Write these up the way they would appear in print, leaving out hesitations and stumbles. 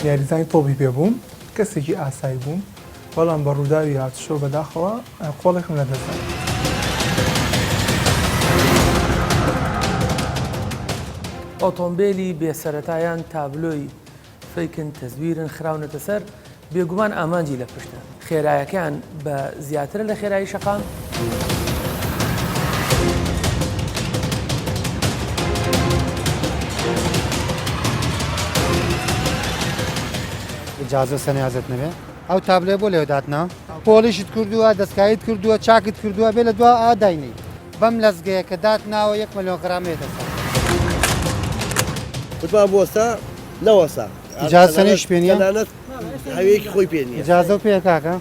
یاریزانی تۆپی پێ بووم کەسێکی ئاسایی بووم بەڵام بە ڕووداوی هاتوچۆ بەداخەوە قۆڵێکم لە دەستدا. ئۆتۆمبیلی بێسەرەتایان تابلۆی فەیکن تەزویرن خراونەتە سەر بێگومان ئامانجی لە پشتە خێرایەکان بە زیاترە لە خێرایی شەقام. ئیجازە سەنیازت نەبێ ئەو تابلێ بۆ لێو داتنا پۆلیشت کردووە دەستکایت کردووە چاکت کردووە بێ لە دوا ئاداینی بەم لەزگەیە کە داتناوە 1 ملیۆن غرامێتە سەر وتمان بۆستا نەوەسا ئیجازە سەنیش پێ نییە هەوەیەکی خۆی پێ نییە ئیجازە و پێ کاکە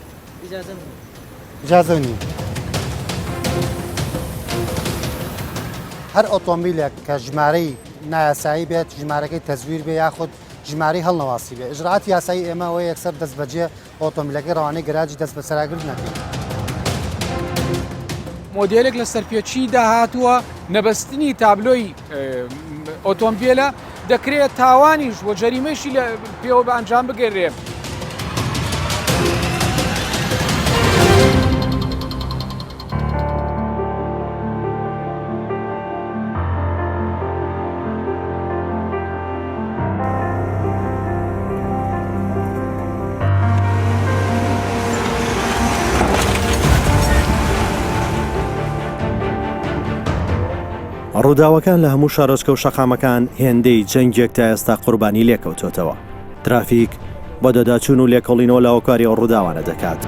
ئیجازە نییە. هەر ئۆتۆمبیلێک کە ژمارەی نایاسایی بێت ژمارەکەی تەزویر بێ یاخود ژمارەی هەڵنەواسی بێ ئژرات یاسایی ئێمە ئەوە یەکسەر دەست بەجێ ئۆتۆمبیلەکەی ڕەوانەی گەراجی دەست بە سەراگرت نەکەین. مۆدێلێک لە سەرپێچی داهاتووە نەبەستنی تابلۆی ئۆتۆمبیلە دەکرێت تاوانیش بۆ جەریمەشی لە پێوە بە ئەنجام بگەڕێ. ڕووداوەکان لە هەموو شارۆچکە و شەقامەکان هێندەی جەنگێک تا ئێستا قوربانی لێکەوتۆتەوە. ترافیک بۆ دەداچوون و لێکۆڵینەوە لە هۆکاری ئەو ڕووداوانە دەکات.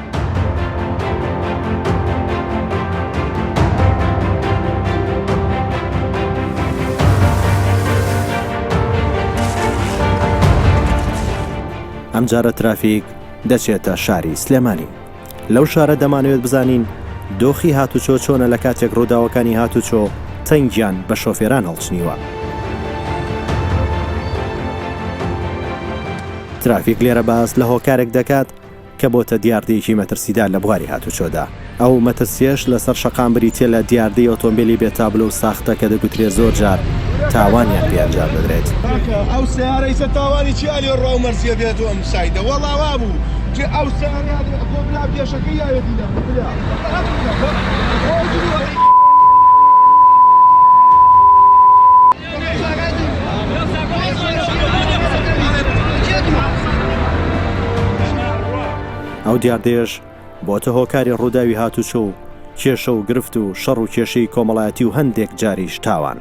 ئەمجارە ترافیک دەچێتە شاری سلێمانی. لەو شارە دەمانوێت بزانین دۆخی هاتوچۆ چۆنە لە کاتێک ڕووداوەکانی هاتوچۆ تەنگیان بە شۆفێران هەڵچنیوە. ترافیک لێرە باس لە هۆکارێک دەکات کە بۆتە دیاردەیەکی مەترسیدار لە بواری هاتوچۆدا. ئەو مەترسیەش لەسەر شەقام بریتێ لە دیاردەی ئۆتۆمبیلی بێتابلە و ساختە کە دەگوترێت زۆر جار تاوانیان پێنجام دەدرێت. ئەو سیارەیسە تاوانی چیالی ڕاو مەرسیە بێت و ئەم سایدە وەڵاوا بوو ئەو سیارە پێشەکەی یاوێتی ئەو دیاردێش بۆتە هۆکاری ڕووداوی هاتوچۆ و کێشە و گرفت و شەڕ و کێشەی کۆمەڵایەتی و هەندێک جاریش تاوان.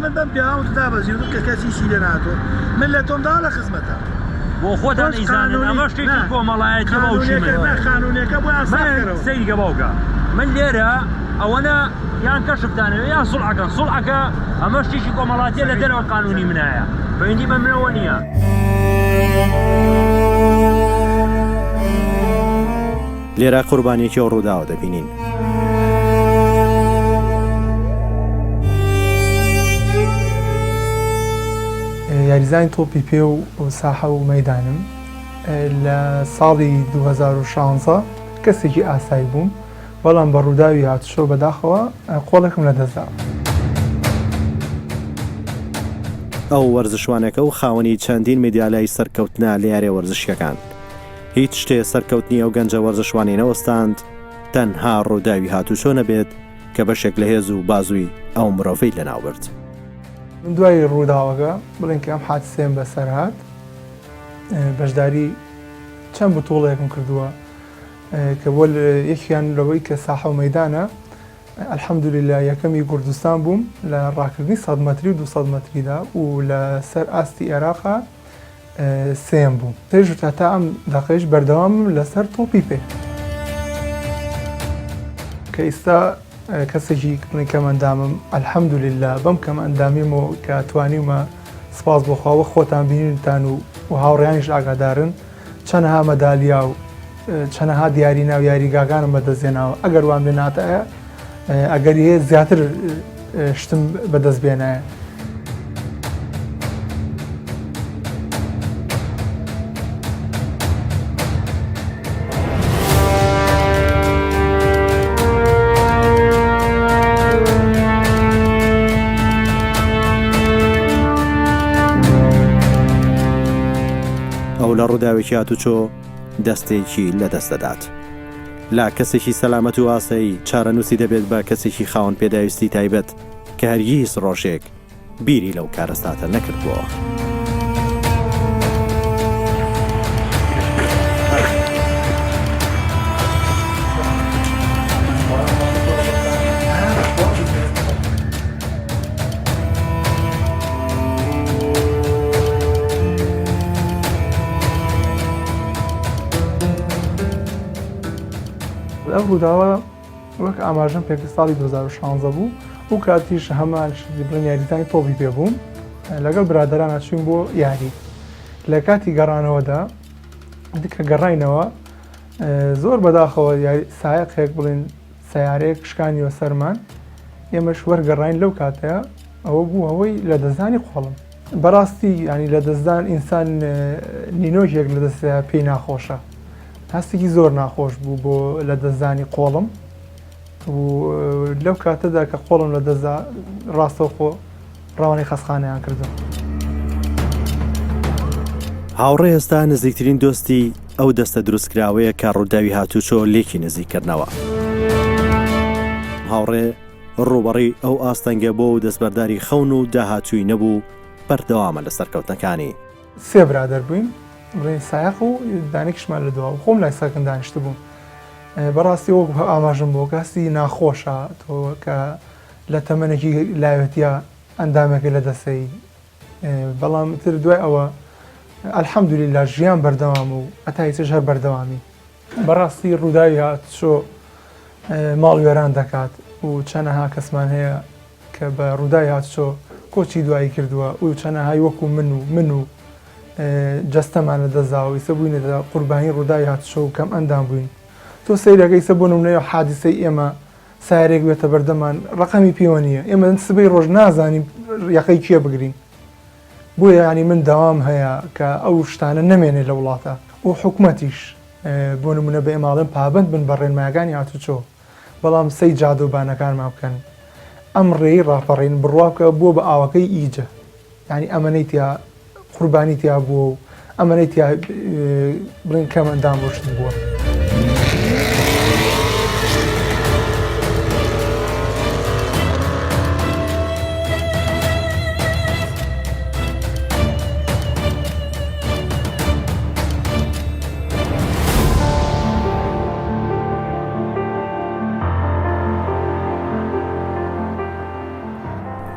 من بەم پیاوت دابەزی و کە کەسیشی لێ ناتۆ من لە تۆمدا لە خزمەتە بۆ خۆتان ئیزانن ئەمە شتێکی کۆمەڵایەتی خانوونیەکە بۆ سەیری باوکە من لێرە ئەوەنە یان کەشفتانەوە یان سوڵعەکە سوڵعەکە ئەمە شتێکی کۆمەڵایەتیە لە دەرەوە قانونی منایە بەیندی بە منەوە نییە. لێرە قوربانیەکی ئەو ڕووداوە دەبینین. یاریزانی تۆپی پێ و ساحە و مەیدانم لە ساڵی 2016 کەسێکی ئاسایی بووم بەڵام بە ڕووداوی هاتوچۆ بەداخەوە قۆڵێکم لە دەستدا. ئەو وەرزشوانەکە و خاوەنی چەندین مێدیالای سەرکەوتنە لە یارێ وەرزشیەکان. هیچ شتێ سەرکەوتنی ئەو گەنجە وەرزشوانی نەوەستاند تەنها ڕووداوی هاتوچۆ نەبێت کە بەشێک لە هێز و بازووی ئەو مرۆڤەی لەناوبرد. من دوای ڕووداوەکە بڵێن کە ئەم حادسەیەم بەسەر هات بەشداری چەند بتوڵەیەکم کردووە کە بۆ یەکیان لەوەی کە ساحە و مەیدانە ئەلحەمدولیلا یەکەمی کوردستان بووم لە ڕاکردنی 100 مەتری و 200 مەتریدا و لە سەر ئاستی عێراقا سێم بووم. تێژ تا ئەم دەقەیش بەردەوام لەسەر تۆپی پێ کە ئێستا کەسێکی کەم ئەندامم ئەلحەمدولیلا بەم کەم ئەندامیمەوە کە توانیمە سپاس بۆخواوە خۆتان بینتان و هاوڕێیانیش ئاگادارن چەندەها مەدالیا و چەندەها دیاری ناو یاریگاکانم بەدەستێناوە ئەگەر وان بێناتایە ئەگەر هەیە زیاتر شتم بەدەست بێنایە. ڕووداوێکی هاتوچۆ دەستێکی لەدەست دەدات. لا کەسێکی سەلامەت و ئاسایی چارەنووسی دەبێت بە کەسێکی خاوەن پێداویستی تایبەت کە هەرگیز ڕۆژێک بیری لەو کارەستاتە نەکردبووە. ئەو ڕووداوە وەک ئاماژەم پێ ساڵی 2016 بوو و کاتیش هەمان بڵێن یاریزانی تۆپی پێبووم لەگەڵ برادرانە چوین بۆ یاری لە کاتی گەڕانەوەدا دیکە گەڕاینەوە زۆر بەداخەوە سایقێک بڵێن سیارەیەک شکانیوە سەرمان ئێمەش وەرگەڕاین لەو کاتەیە ئەوە بوو ئەوەی لە دەستدانی قۆڵم بەڕاستی ینی لە دەستدان ئینسان نینۆژێک لە دەستەیە پێی ناخۆشە هەستێکی زۆر ناخۆش بوو بۆ لە دەستدانی قۆڵم و لەو کاتەدا کە قۆڵم لە دەستدا ڕاستەوخۆ ڕاوانەی خەسخانەیان کردم. هاوڕێ ئێستا نزیکترین دۆستی ئەو دەستە دروستکراوەیە کە ڕووداوی هاتوچۆ لێکی نزیکردنەوە. هاوڕێ ڕووبەڕی ئەو ئاستەنگە بۆ و دەستبەرداری خەون و داهاتووی نەبوو بەردەوامە لە سەرکەوتنەکانی. سێ برادەر بووین بڵێن سایق و دانێکشمان لە دواوە خۆم لای سەرکەن دانیشت بووم. بەڕاستی وەک ئاماژم بۆ کەسی ناخۆشە تۆ کە لە تەمەنێکی لایەتە ئەندامێکی لە دەسەی بەڵام تر دوای ئەوە ئەلحەمدولیلا ژیان بەردەوام و ئەتایچش هەر بەردەوامی. بەڕاستی ڕووداوی هاتوچۆ ماڵ وێران دەکات و چەندەها کەسمان هەیە کە بە ڕووداوی هاتوچۆ کۆچی دوایی کردووە و چەندەهای وەکو من و جەستەمان لە دەزاوە ئیسە بووینەدا قوربانی ڕووداوی هاتوچۆ و کەم ئەندام بووین. تۆ سەیرەکەی سە بۆ نمونەیە حادیسەی ئێمە سایرێک بێتە بەردەمان ڕقەمی پێوە نییە ئێمە سبەی ڕۆژ نازانیم یەقەی کێ بگرین بۆیە ینی من داوام هەیە کە ئەو شتانە نەمێنێت لە وڵاتە و حکوومەتیش بۆ نمونە بە ئێماڵێن پابند بن بە ڕێنمایەکانی هاتوچۆ بەڵام سەی جادۆبانەکانمان بکەن ئەم ڕێی ڕاپەڕین بڕواکە بۆ بە ئاوەکەی ئیجە ینی ئەمەنەی تیا قوربانی تیا بووە و ئەمەنەی تیا بڵێن کەم ئەندام بۆشت بووە.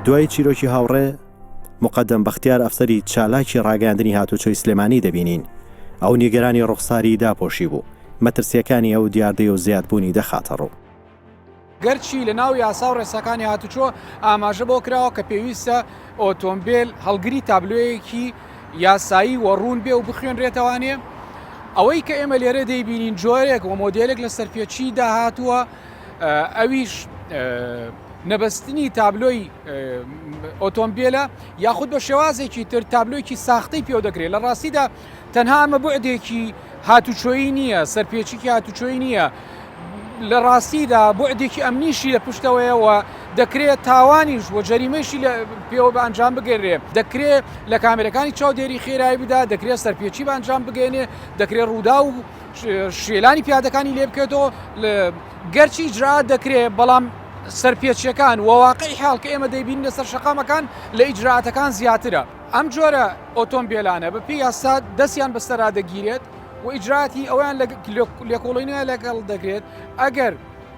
دوای چیرۆکی هاوڕێ مقدم بەختیار ئەفسەری چالاکی ڕاگەاندنی هاتوچۆی سلێمانی دەبینین ئەو نیگەرانی ڕوخساری داپۆشی بوو مەترسیەکانی ئەو دیاردەی و زیادبوونی دەخاتە ڕوو. گەرچی لە ناو یاسا و ڕێسەکانی هاتوچۆ ئاماژە بۆ کراوە کە پێویستە ئۆتۆمبیل هەڵگری تابلۆیەکی یاسایی وەڕوون بێ و بخوێنرێتەوانێ ئەوەی کە ئێمە لێرە دەیبینین جۆرێک و مۆدێلێک لە سەرپێچی داهاتووە ئەویش نەبەستنی تابلۆی ئۆتۆمبیلە یاخود بە شێوازێکی تر تابلۆیکی ساختەی پێوە دەکرێت لە ڕاستیدا تەنها ئەمە بوعدێکی هاتوچۆیی نییە سەرپێچێکی هاتوچۆیی نییە لە ڕاستیدا بوعدێکی ئەمنیشی لە پشتەوەیەوە دەکرێت تاوانیش و جەریمەشی پێوە بە ئەنجام بگەڕێ دەکرێت لە کامێرەکانی چاودێری خێرایی بدا دەکرێت سەرپێچی بە ئەنجام بگەێنێ دەکرێت ڕوودا و شێلانی پیادەکانی لێ بکێتەوە گەرچی ئیجرات دەکرێت بەڵام سەرپێچیەکان وواقعی حاڵ کە ئێمە دەیبین لەسەر شەقامەکان لە ئیجراتەکان زیاترە ئەم جۆرە ئۆتۆمبیلانە بە پێی یاسا دەستیان بەسەرا دەگیرێت و ئیجراتی ئەویان لێکۆڵینە لەگەڵ دەگرێت ئەگەر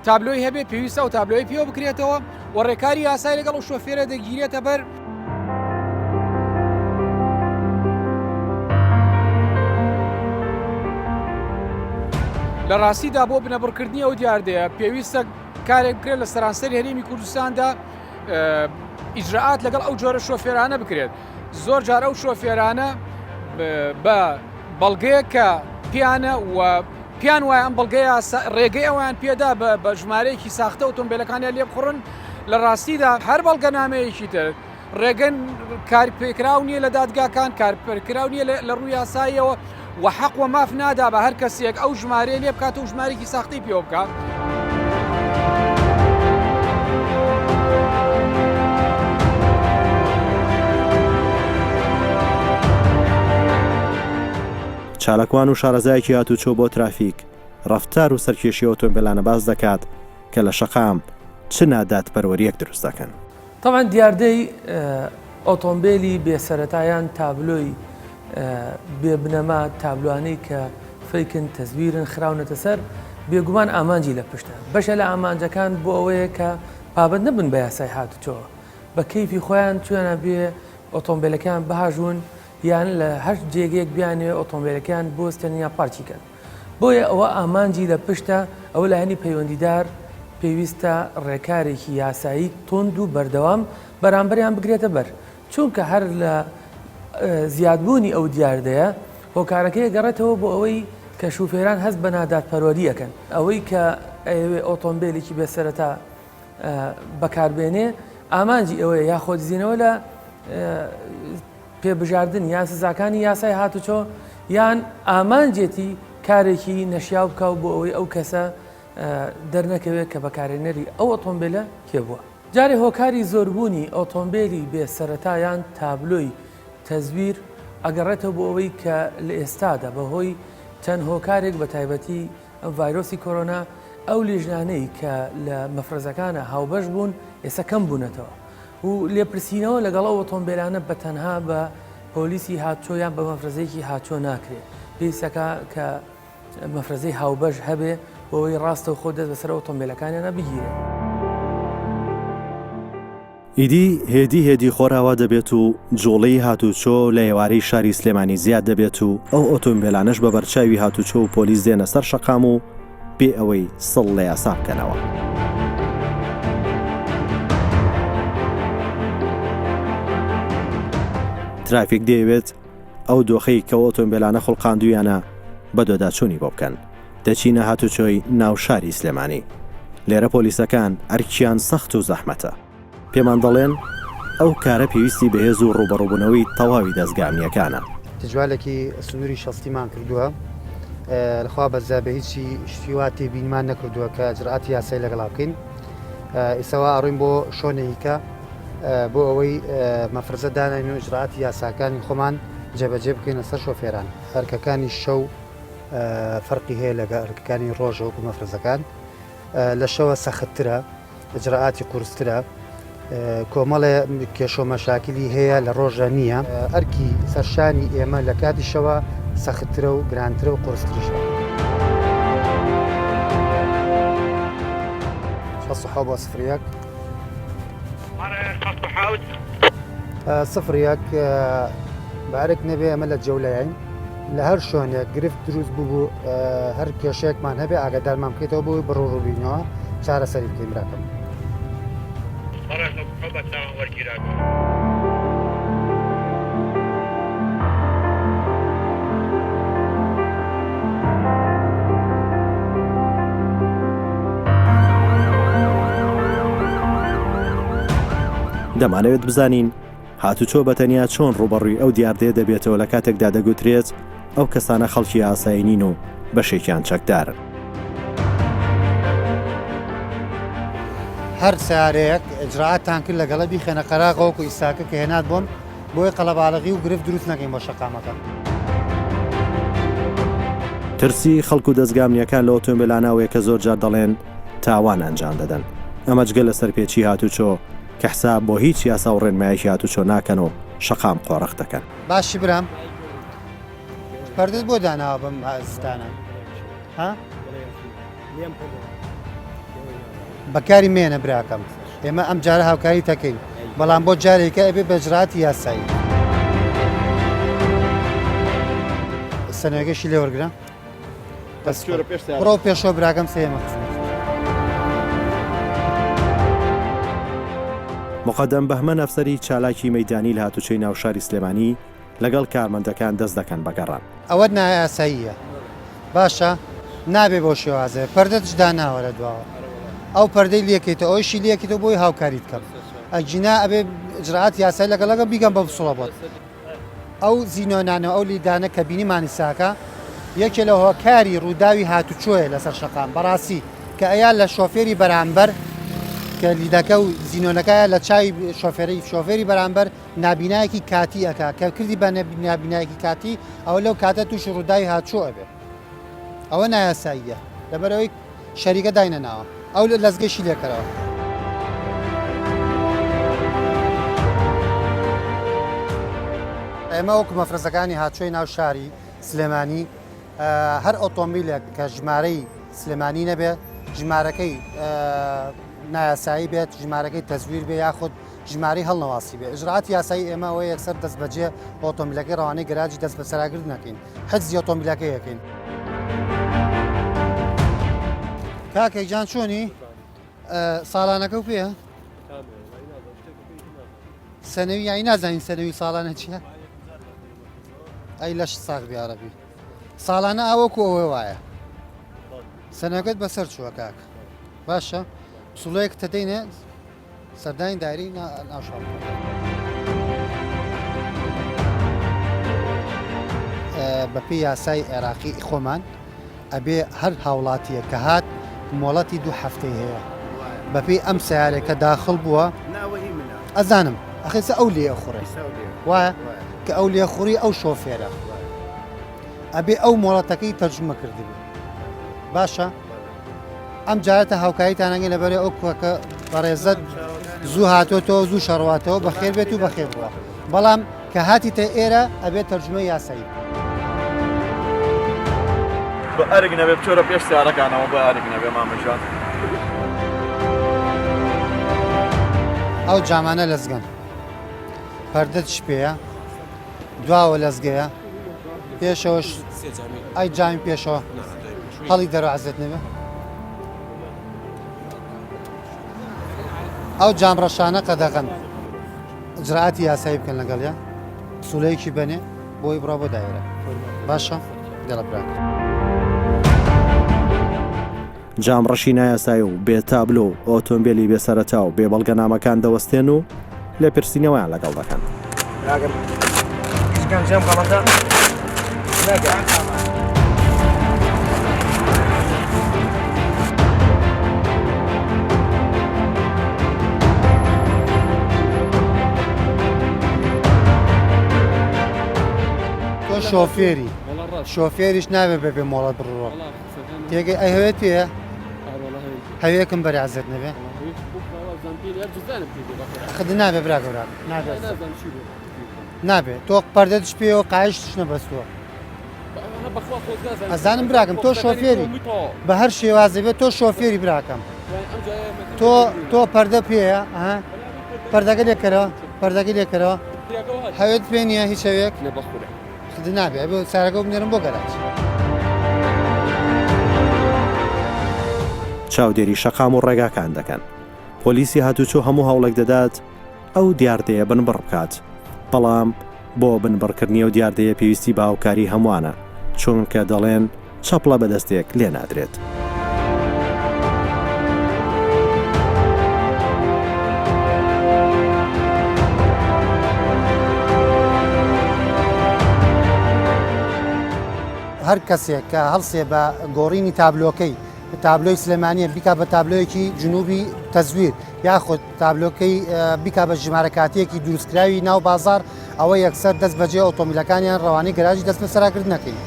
تابلۆی هەبێ پێویستە و تابلۆی پێوە بکرێتەوە و ڕێکاری یاسای لەگەڵ و شۆفێرە دەگیرێتە بەر لە ڕاستیدا بۆ بنەبڕکردنی ئەو دیاردەیە پێویستە کارێک بکرێت لە سەرانسەری هەرێمی کوردستاندا ئیجرعات لەگەڵ ئەو جۆرە شۆفێرانە بکرێت زۆر جار ئەو شۆفێرانە بە بەڵگەیە کە پیانە و پیان وایە ئەم بەڵگەیە ڕێگەی ئەویان پێدا بە ژمارەیەکی ساختە ئۆتۆمبیلەکانیان لێ بخڕن لە ڕاستیدا هەر بەڵگەنامەیەکی تر ڕێگەن کارپێکراو نییە لە دادگاکان کارپێکراو نییە لە ڕووی یاساییەوە و حەق و ماف نادا بە هەر کەسێک ئەو ژمارەیە لێ بکات و ژمارێکی ساختەی پێوە بکات. چالاکوان و شارەزایەکی هاتوچۆ بۆ ترافیک ڕەفتار و سەرکێشی ئۆتۆمبیلانە باز دەکات کە لە شەقام چ ناداتپەروەریەک دروست دەکەن. طبعا دیاردەی ئۆتۆمبیلی بێسەرەتایان تابلۆی بێبنەما تابلوانەی کە فەیکن تەزویرن خراونەتە سەر بێگومان ئامانجی لە پشتە بەشە لە ئامانجەکان بۆ ئەوەیە کە پابند نەبن بە یاسای هاتوچۆ بە کەیفی خۆیان توێنە بێ ئۆتۆمبیلەکان بەهاژون یان لە هەر جێگەیەک بیانێ ئۆتۆمبیلەکان بۆستێن یا پارچیکەن بۆیە ئەوە ئامانجی لە پشتە ئەوە لە هەنی پەیوەندیدار پێویستە ڕێکارێکی یاسایی تۆند و بەردەوام بەرامبەریان بگرێتە بەر چونکە هەر لە زیادبوونی ئەو دیاردەیە هۆکارەکەی گەڕێتەوە بۆ ئەوەی کە شوفێران هەست بە ناداتپەروەریەکەن ئەوەی کە ئەوێ ئۆتۆمبیلێکی بێسەرەتا بەکاربێنێ ئامانجی ئەوەیە یاخۆدزیینەوە لە پێبژاردن یان سزاکانی یاسای هاتوچۆ یان ئامانجێتی کارێکی نەشیاو بکاو بۆ ئەوەی ئەو کەسە دەرنەکەوێت کە بەکارێنەری ئەو ئۆتۆمبیلە کێبووە. جارێ هۆکاری زۆربوونی ئۆتۆمبیلی بێسەرەتایان تابلۆی تەزویر ئەگەڕێتەوە بۆ ئەوەی کە لە ئێستادا بەهۆی چەند هۆکارێک بە تایبەتی ئەم ڤایرۆسی کۆرۆنا ئەو لیژنانەی کە لە مەفرەزەکانە هاوبەش بوون ئێستا کەم بوونەتەوە و لێپرسینەوە لەگەڵ ئەو ئۆتۆمبیلانە بە تەنها بە پۆلیسی هاتچۆ یان بە مەفرەزەیەکی هاتچۆ ناکرێت پێویستەکە کە مەفرەزەی هاوبەش هەبێ بۆەوەی ڕاستە و خۆ دەست بەسەر ئۆتۆمبیلەکانیانە بگیرێت. ئیدی هێدی خۆراوا دەبێت و جوڵەی هاتوچۆ لە ئێوارەی شاری سلێمانی زیاد دەبێت و ئەو ئۆتۆمبیلانەش بە بەرچاوی هاتوچۆ و پۆلیس دێنە سەر شەقام و بێ ئەوەی سڵ لە یاسا بکەنەوە. ترافیک دەیەوێت ئەو دۆخەی کە ئۆتۆمبیلانە خوڵقاندویانە بە دۆداچوونی بۆ بکەن دەچینە هاتوچۆی ناو شاری سلێمانی لێرە پۆلیسەکان ئەرکیان سەخت و زەحمەتە پێمان دەڵێن ئەو کارە پێویستی بەهێز و ڕوبەڕووبوونەوەی تەواوی دەستگامیەکانە. تجوالێکی سنووری شەستیمان کردووە لەخوا بەزابە هیچی شتیوا تێبینمان نەکردووە کە ئەجرعاتی یاسای لەگەڵا بکەین ئێساوا ئەڕوین بۆ شۆنێکە بۆ ئەوەی مەفرزە دانین و ئجرعاتی یاساکانی خۆمان جێبەجێ بکەینە سەر شۆفێران هەرکەکانی شەو فەرقی هەیە لەگە ئەرکەکانی ڕۆژە وەکو مەفرزەکان لە شەوە سەختترە ئجرعاتی قورسترە کۆمەڵێ کێشۆ مەشاکلی هەیە لە ڕۆژە نییە ئەرکی سەرشانی ئێمە لە کاتی شەوە سەختترە و گرانترە و قورستریشە. شەسەحا بۆ سفرەک سفرەک بارێک نەبێ ئەمە لە جەولایین لە هەر شوێنێک گرفت دروست بوو هەر کێشەیەکمان هەبێ ئاگادارمان بکەیتەوە بۆی بڕۆڕووبینەوە چارەسەری بکەین براکەم. دەمانەوێت بزانین هاتوچۆ بەتەنیا چۆن ڕوبەڕووی ئەو دیاردەیە دەبێتەوە لە کاتێکدا دەگوترێت ئەو کەسانە خەڵکی ئاسایینین و بەشێکیان چەکدارن. هەر سارەیەک ئجرعاتان کرد لەگەڵە بیخێنە قەراغەوەکو ئیساکە کە هێنات بۆم بۆی قەڵەباڵغی و گرفت دروست نەکەین بۆ شەقامەکە. ترسی خەڵک و دەستگامنیەکان لە ئۆتۆمبیلاناوەیە کە زۆر جار دەڵێن تاوان ئەنجام دەدەن ئەمە جگە لە سەرپێچی هاتوچۆ کە حساب بۆ هیچ یاسا و ڕێنمایەکی هاتوچۆ ناکەن و شەقام قۆڕەخ دەکەن. باشی برام پەردەست بۆ داناوە بەم ئازستانە بەکاری مێنە براکەم ئێمە ئەم جارە هاوکاری تەکەین بەڵام بۆ جارێکە ئەبێ بەجرعاتی یاسایی سەنوێگەشی لێ وەرگرە بڕۆ پێشۆ براکەم سێمە مقدم بەهمەن ئەفسەری چالاکی مەیدانی لە هاتوچۆی ناوشاری سلێمانی لەگەڵ کارمەندەکان دەست دەکەن بەگەڕان. ئەوە نایاساییە باشە نابێ بۆ شێوازێ پەردە تشدا ناوە لە دواوە ئەو پەردەی لەکەیتەوە ئەوشی لەکەیتەوە بۆی هاوکاریت کەم ئەجینا ئەبێ ئجرعات یاسای لەگەڵەکە بیگەم بە بسوڵە بۆت ئەو زیینۆنانەوە ئەو لیدانە کە بینیمانی ساکە یەکێ لە هۆکاری ڕووداوی هاتوچۆیە لەسەر شەقام بەڕاستی کە ئەیان لە شۆفێری بەرامبەر کە لیدەکە و زیینۆنەکە لە چای شۆفێری بەرامبەر نابینایەکی کاتی ئەکا کە کردی بە نابینایەکی کاتی ئەوە لەو کاتە تووشی ڕووداوی هاتچووە بێ ئەوە نایاساییە لەبەرەوەی شەریکە داینە ناوە ئەو لەزگەشی لێکەرەوە. ئێمە وەکو مەفرەزەکانی هاتچۆی ناو شاری سلێمانی هەر ئۆتۆمبیلێک کە ژمارەی سلێمانی نەبێ ژمارەکەی نایاسایی بێت ژمارەکەی تەزویر بێ یاخود ژماری هەڵنەواسی بێ ئژراعاتی یاسایی ئێمە ئەوەیە یەکسەر دەست بەجێ ئۆتۆمبیلەکەی ڕەوانەی گەراجی دەست بە سەراگرت نەکەین حجزی ئۆتۆمبیلەکەی یەکەین. کاکێک جان چۆنی ساڵانەکە و پێە سەنەوی یانی نازانین سەنەوی ساڵانە چیە؟ ئەی لەش ساغ بیارەبی ساڵانە ئاوەکو ئەوە وایە سەنەکەت بەسەر چووە کاک باشە سوڵەیەک تەدەینێ سەردانی دایری ناوشاڵ بەپی یاسای عێراقی خۆمان ئەبێ هەر هاوڵاتیە کە هات مۆڵەتی 2 هەفتەی هەیە بەپی ئەم سیارێکە داخل بووە ئەزانم ئەخیسە ئەو لێ خوڕێ وایە کە ئەو لێخوڕی ئەو شۆفێرە ئەبێ ئەو مۆڵەتەکەی تەرجمە کردی باشە ئەم جارەتە هاوکاریتانەگەی لەبەرێ ئەو کوەکە بەڕێزت زوو هاتۆتەوە زوو شەڕواتەوە بەخێر بێت و بەخێر بووە بەڵام کە هاتیتە ئێرە ئەبێت تەرجمە یاسایی بە ئەرگ نەبێ بچۆرە پێش سیارەکانەوە بە ئەرگ نەبێ مامەژات ئەو جامانە لەزگەن پەردەت شپەیە دواوە لەزگەیە پێشەوەش ئەی جامی پێشەوە هەڵی دەرەعزێت نەبێ ئەو جامڕەشانە قەدەغەن ئجراعاتی یاسایی بکەن لەگەڵیا سوولەیەکی بنێ بۆی بڕا بۆ دایرە باشە گەڵە براک جامڕەشی نایاسایی و بێتابلۆ و ئۆتۆمبیلی بێسەرەتا و بێبەڵگەنامەکان دەوەستێن و لێ پرسیینەوەیان لەگەڵ دەکەن تۆ شۆفێری شۆفێریش نابێت بەبێ مۆڵەت بڕوە تێگەی ئەی هەوێت پێە هەوێکم بەرازێت نەبێ خد نابێ براکە براک نابێت تۆ پەردەتش پێەوە قایشتش نەبەستووە ئەزانم براکەم تۆ شۆفێری بە هەر شێوازە بێت تۆ شۆفێری براکەم تۆ پەردە پێەیە پەردەکە لێکەرەوە پەردەکە لێکەرەوە هەوێت پێ نییە هیچ شەوێک خد نابێ بۆ سارەکە بنێرم بۆ گەراج چاودێری شەقام و ڕێگاکان دەکەن پۆلیسی هاتوچۆ هەموو هەوڵێک دەدات ئەو دیاردەیە بنبڕ بکات بەڵام بۆ بنبڕکردنی و دیاردەیە پێویستی بە هاوکاری هەمووانە چونکە دەڵێن چەپڵە بەدەستێک لێ نادرێت هەر کەسێک کە هەڵسێ بە گۆڕینی تابلۆکەی تابلۆی سلێمانیە بیکا بە تابلۆیەکی جنوبی تەزویر یاخود تابلۆکەی بیکا بە ژمارەکاتیەکی دروستکراوی ناو بازار ئەوە یەکسەر دەست بەجێ ئۆتۆمیلەکانیان ڕەوانەی گەراژی دەست بە سەراکرد نەکەین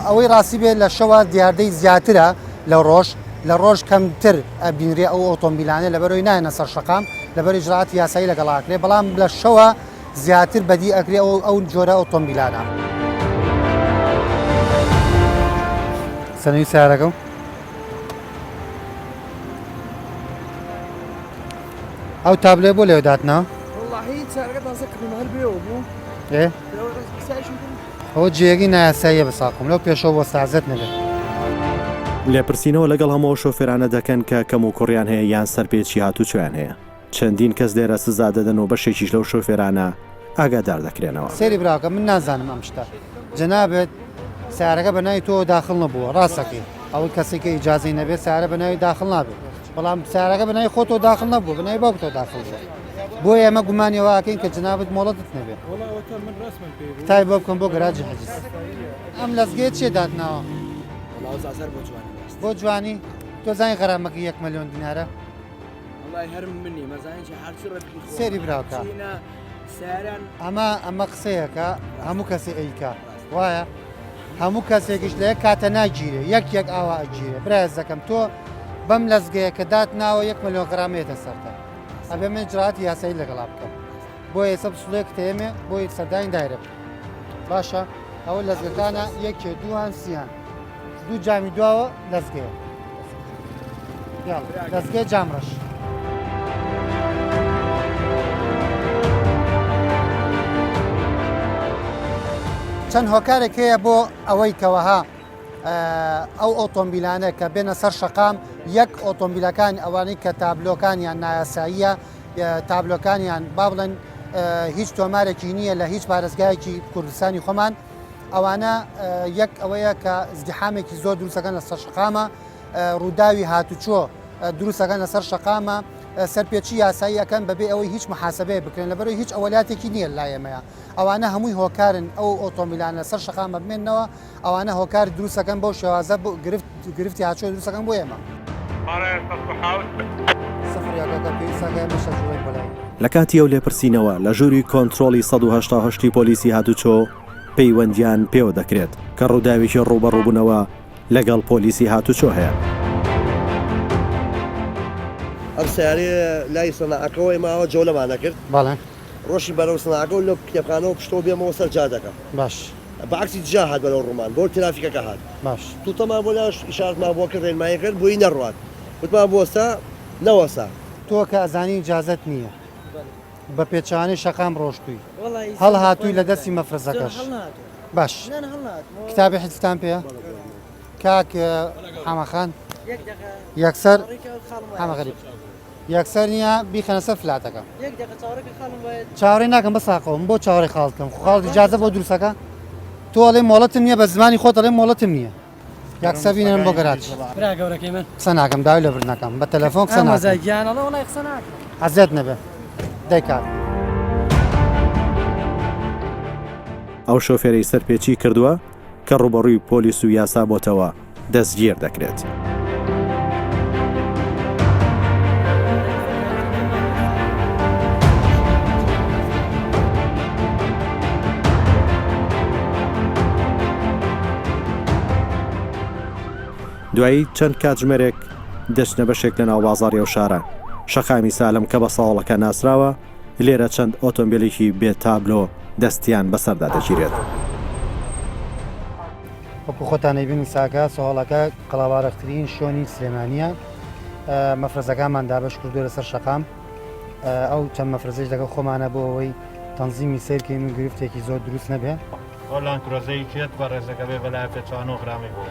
ئەوەی ڕاستی بێت لە شەوە دیاردەی زیاترە لە ڕۆژ کەمتر ئەبینرێ ئەو ئۆتۆمبیلانە لەبەرەوەی نایەنە سەر شەقام لەبەر ئیجراعاتی یاسایی لەگەڵاکرێ بەڵام لە شەوە زیاتر بەدی ئەکرێ ئەو جۆرە ئۆتۆمبیلانە سەنەوی سیارەکەم ئەو تابلێ بۆ لێو داتنەوە ئەوە جێگی نایاساییە بەساقم لەو پێشەوە بۆ سازت نەبێت لێپرسینەوە لەگەڵ هەموو شۆفێرانە دەکەن کە کەم و کوڕیان هەیە یان سەرپێچی هاتوچۆیان هەیە چەندین کەس لێرە سزا دەدەن و بەشێکیش لەو شۆفێرانە ئاگادار دەکرێنەوە سێری براکە من نازانم ئەم شتە جەنابێت سیارەکە بە ناوی تۆ داخل نەبووە ڕاستەکەی ئەوەی کەسێکە ئیجازەی نەبێت سیارە بە ناوی داخل نابێت بەڵام سیارەکە بە ناوی خۆتۆ داخل نەبوو بە ناوی باوک تۆ داخل بووە بۆ ئێمە گومانیەوەکەین کە جنابەت مۆڵەتت نەبێت تای بۆ بکەم بۆ گەراجی حەجز ئەم لەزگێ چێ داتناوە بۆ جوانی تۆ زانی غەرامەکە 1 ملیۆن دینارە سێری براوکە ئەمە قسەیەکە هەموو کەسی ئەیکا وایە هەموو کەسێکیش لە یەک کاتە ناگیرێ یەک ئاوا ئەگیرێ برایز دەکەم تۆ بەم لەزگەیە کە دات ناوە 1 ملیۆن غرامێتە سەرتا ئەبێ من جراتی یاسایی لەگەڵا بکەم بۆ ئێستا سولێک تێمێ بۆی سەردانی دایرە باشە ئەوە لەزگەکانە یەکێ دووان سییان دوو جامی دواوە لەزگەیە لەزگەی جامڕەش چەند هۆکارێک هەیە بۆ ئەوەی کەوەها ئەو ئۆتۆمبیلانە کە بێنە سەر شەقام یەک ئۆتۆمبیلەکان ئەوانەی کە تابلۆکانیان نایاساییە تابلۆکانیان با بڵێن هیچ تۆمارێکی نییە لە هیچ پارێزگایەکی کوردستانی خۆمان ئەوانە یەک ئەوەیە کە زدیحامێکی زۆر دروستەکەن لە سەر شەقامە ڕووداوی هاتوچۆ دروستەکەن لەسەر شەقامە سەرپێچی یاسایی ئەەکەن بەبێ ئەوەی هیچ محاسبەیە بکرێن لەبەرەوەی هیچ ئەوەلاتێکی نییە لایەمەیە ئەوانە هەمووی هۆکارن ئەو ئۆتۆمبیلان لەسەر شەقامە بمێنەوە ئەوانە هۆکار دروستەکەن بەو شێوازە گرفتی هاچۆ دروستەکەن بۆ ئێمە لە کاتی ئەو لێپرسینەوە لە ژووری کۆنتترۆلی 1970 پۆلیسی هاتوچۆ پەیوەندیان پێوە دەکرێت کە ڕووداوێکی ڕوبەڕووبوونەوە لەگەڵ پۆلیسی هاتوچۆ هەیە ئەم سیارێ لای سەناعەکەەوەی ماوە جۆ لەمانە کرد بەڵێ ڕۆژی بەرەو سەناعەکە و لە کتێبخانەوە پشتەوە بێمەوە سەر جادەکە باش بەعکسی جا هات بەرەو ڕوومان بۆ ترافیکەکە هات باش تووتەمان بۆ لاش ئیشارەتمان بۆ کرد ڕێنمایی کرد بۆی نەڕوات وتمان بۆستا نەوەسا تۆ کە ئەزانی ئیجازەت نییە بە پێچوانەی شەقام ڕۆشتووی هەڵ هاتووی لە دەستی مەفرەزەکەش باش کتابی حیزتان پێە کاک حەمەخان یەکسەر حەمەغەریب یەکسەر نییە بیخەنە سەر فلاتەکە چاوەڕێ ناکەم بە ساقەوەم بۆ چاوەڕێ خاڵکەم خاڵ ئیجازە بۆ دروستەکە تۆ ئەڵێ مۆڵەتم نییە بە زمانی خۆت ئەڵێ مۆڵەتم نییە یەکسەر بینێن بۆ گەراج قسە ناکەم داوای لەبر ناکەم بە تەلەفۆن قسە حەزێت نەبێ دەیکات ئەو شۆفێرەی سەرپێچی کردووە کە ڕوبەڕووی پۆلیس و یاسا بۆتەوە دەستگیر دەکرێت. دوایی چەند کاتژمێرێک دەچنە بەشێک لە ناو بازاڕی ئەو شارە شەقامی سالم کە بە ساڵەکە ناسراوە لێرە چەند ئۆتۆمبیلێکی بێتابلۆ دەستیان بەسەردا دەگیرێت. وەکو خۆتانەی بینی ساکە سۆڵەکە قەڵاوارەخترین شۆنی سلێمانیە مەفرەزەکانمان دابش کردو لەسەر شەقام ئەو چەند مەفرەزەش دەگە خۆمانە بۆ ئەوەی تەنزیمی سیرکەین و گرفتێکی زۆر دروست نەبێ ئۆلان کرۆزەی کێت بە ڕێزەکە بێ بەلای پێچوان و غرامی بوو.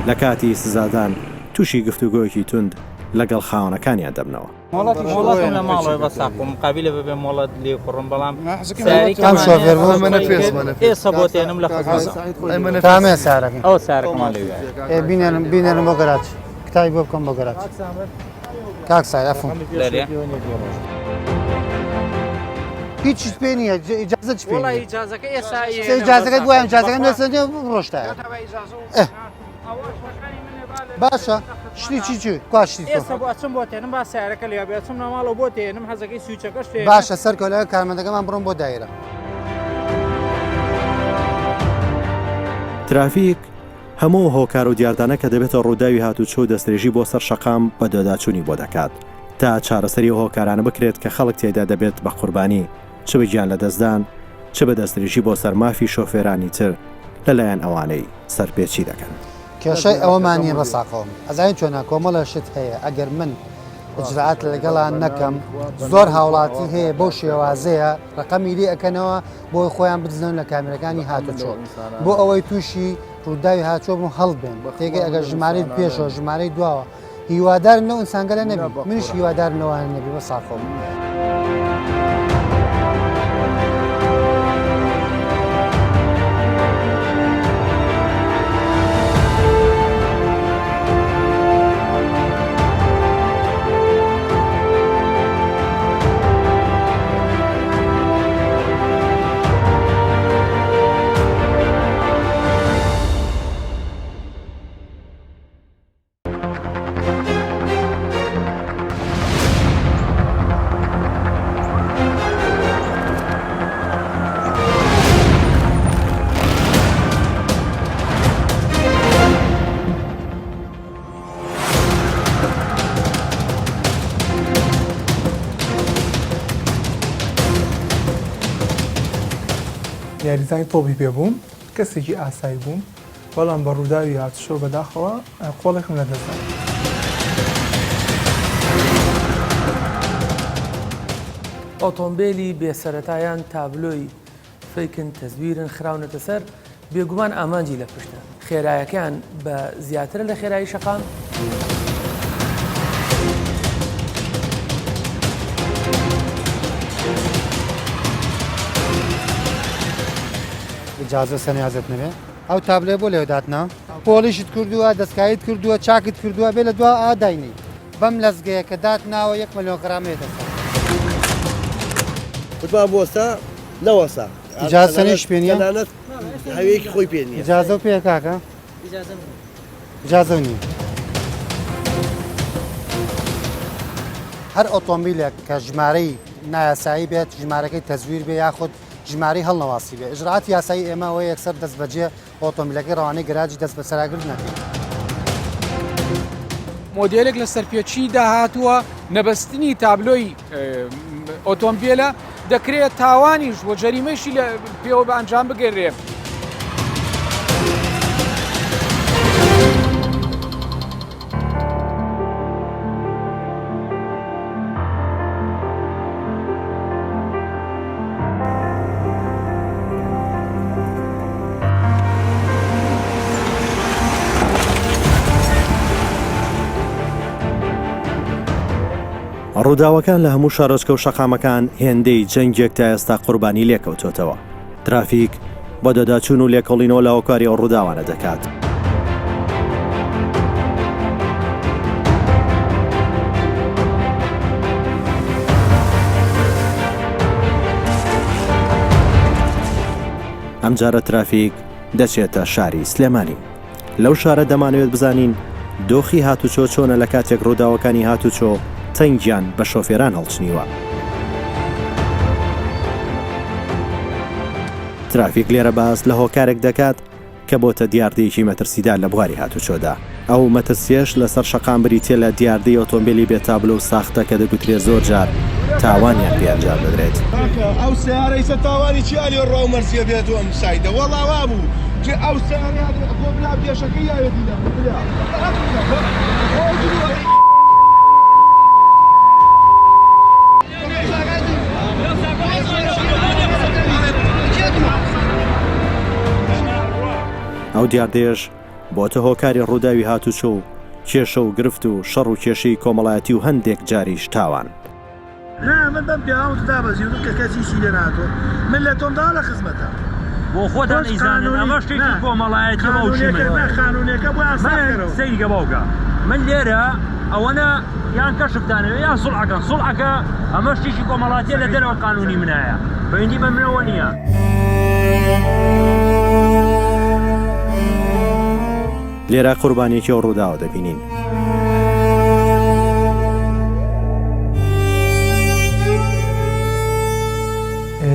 لە کاتی سزادان تووشی گفتوگۆیەکی تند لەگەڵ خاوەنەکانیان دەبنەوە. مۆڵەتم لە ماڵەوە بە ساقم مقابلە ببێ مۆڵەت لێ کوڕم بەڵام ئێستا بۆ تێنم لە تامێ سارەکە ئەو سارەکەمان لێ بینێنم بۆ گەراج کتابی بۆ بکەم بۆ گەراج کاک سای ئەفم هیچ پێ نییە ئیجازەت پێ ئیجازەکەی بۆیان ئیجازەکە نوێسەندێ ڕۆشتایە باشە شتی چی کاشتی ئێستا بۆ ئەچم بۆ تێنم با سیارەکە لێ بێچم ناماڵەوە بۆ تێنم حەزەکەی سویچەکەش باشە سەر کۆلەکە کارمەندەکەمان بڕۆم بۆ دایرە. ترافیک هەموو هۆکار و دیاردانە کە دەبێتە ڕووداوی هاتوچۆ دەستێژی بۆ سەر شەقام بە دۆداچوونی بۆ دەکات تا چارەسەری هۆکارانە بکرێت کە خەڵک تێدا دەبێت بە قوربانی چ بە گیان لە دەستدان چ بە دەستێژی بۆ سەر مافی شۆفێرانی تر لەلایەن ئەوانەی سەرپێچی دەکەن. کێشەی ئەوەمان نییە بە ساقەوەم ئەزانین چۆنە کۆمەڵە شت هەیە ئەگەر من ئجرعات لەگەڵان نەکەم زۆر هاوڵاتی هەیە بۆ شێوازەیە ڕقەمی لێ ئەەکەنەوە بۆی خۆیان بدزنەوە لە کامێرەکانی هاتوچۆ بۆ ئەوەی تووشی ڕووداوی هاتوچۆ بوو هەڵبێن تێگەی ئەگەر ژمارەی پێشەوە ژمارەی دواوە هیوادار نەوە ئینسانگەلە نەبی منش هیوادار نەوانە نەبی بە ساخۆم. یاریزانی تۆپی پێبووم کەسێکی ئاسایی بووم بەڵام بە ڕووداوی هاتوشۆ بەداخەوە قۆڵێکم لە دەستدا. ئۆتۆمبیلی بێسەرەتایان تابلۆی فیکن تەزویرن خراونەتە سەر بێگومان ئامانجی لە پشتە خێرایەکان بە زیاترە لە خێرایی شەقام. ئیجازە سەنیازت نەبێ ئەو تابلێ بۆ لێوداتنا پۆلیشت کردووە دەستکایت کردووە چاکت کردووە بێ لە دوا ئاداینی بەم لەزگەیە کە دات ناوە 1 ملیۆن غرامێ دەسە وتمان بۆستا نەوەسا ئیجازە سەنیش پێ نییە هەوەیەکی خۆی پێ نییە ئیجازە و پێ کاکە ئیجازە نییە هەر ئۆتۆمبیلێک کە ژمارەی نایاسایی بێت ژمارەکەی تەزویر بێ یاخود ژماری هەڵنەواسی بێ ئژرات یاسایی ئێمە ئەوە یەکسەر دەست بەجێ ئۆتۆمبیلەکەی ڕەوانەی گەراجی دەست بە سەراگرت نەکەین. مۆدیلێک لە سەرپێچی داهاتووە نەبەستنی تابلۆی ئۆتۆمبیلە دەکرێت تاوانیش بۆ جەریمەشی لە پێوە بە ئەنجام بگەڕێ. ڕووداوەکان لە هەموو شارۆچکە و شەقامەکان هێندەی جەنگێک تا ئێستا قوربانی لێکەوتۆتەوە. ترافیک بۆ دەداچوون و لێکۆڵینەوە لە هۆکاری ئەو ڕووداوانە دەکات. ئەمجارە ترافیک دەچێتە شاری سلێمانی. لەو شارە دەمانوێت بزانین دۆخی هاتوچۆ چۆنە لە کاتێک ڕووداوەکانی هاتوچۆ تەنگیان بە شۆفێران هەڵچنیوە. ترافیک لێرە باس لە هۆکارێک دەکات کە بۆتە دیاردەیەکی مەترسیدا لە بواری هاتوچۆدا. ئەو مەترسیەش لەسەر شەقام بریتێ لە دیاردەی ئۆتۆمبیلی بێتابلە و ساختە کە دەگوترێت زۆر جار تاوانیان پێنجام دەدرێت. ئەو سیارەیسە تاوانی چیالی ڕاو مەرسیە بێت و ئەم سایدە وەڵاوا بوو جێ ئەو سیارە کۆبلا پێشەکەی یاوێتیدا ئەو دیاردێش بۆتە هۆکاری ڕووداوی هاتوچۆ و کێشە و گرفت و شەڕ و کێشەی کۆمەڵایەتی و هەندێک جاریش تاوان. من بەم پیاوەت دابەزیون کە کەسیشی لێ ناتۆ من لە تۆمدا لە خزمەتە بۆ خۆتان ئیزانن ئەمە شتێکی کۆمەڵایەتی خانوونێکە بۆ سەیگە باوکە من لێرە ئەوەنە یان کەشفتانەوە یان سوڵعەکەن سوڵعەکە ئەمە شتێکی کۆمەڵاتیە لە دەرەوە قانونی منایە بەیندی بە منەوە نییە. لێرە قوربانێکی ئەو ڕووداوە دەبینین.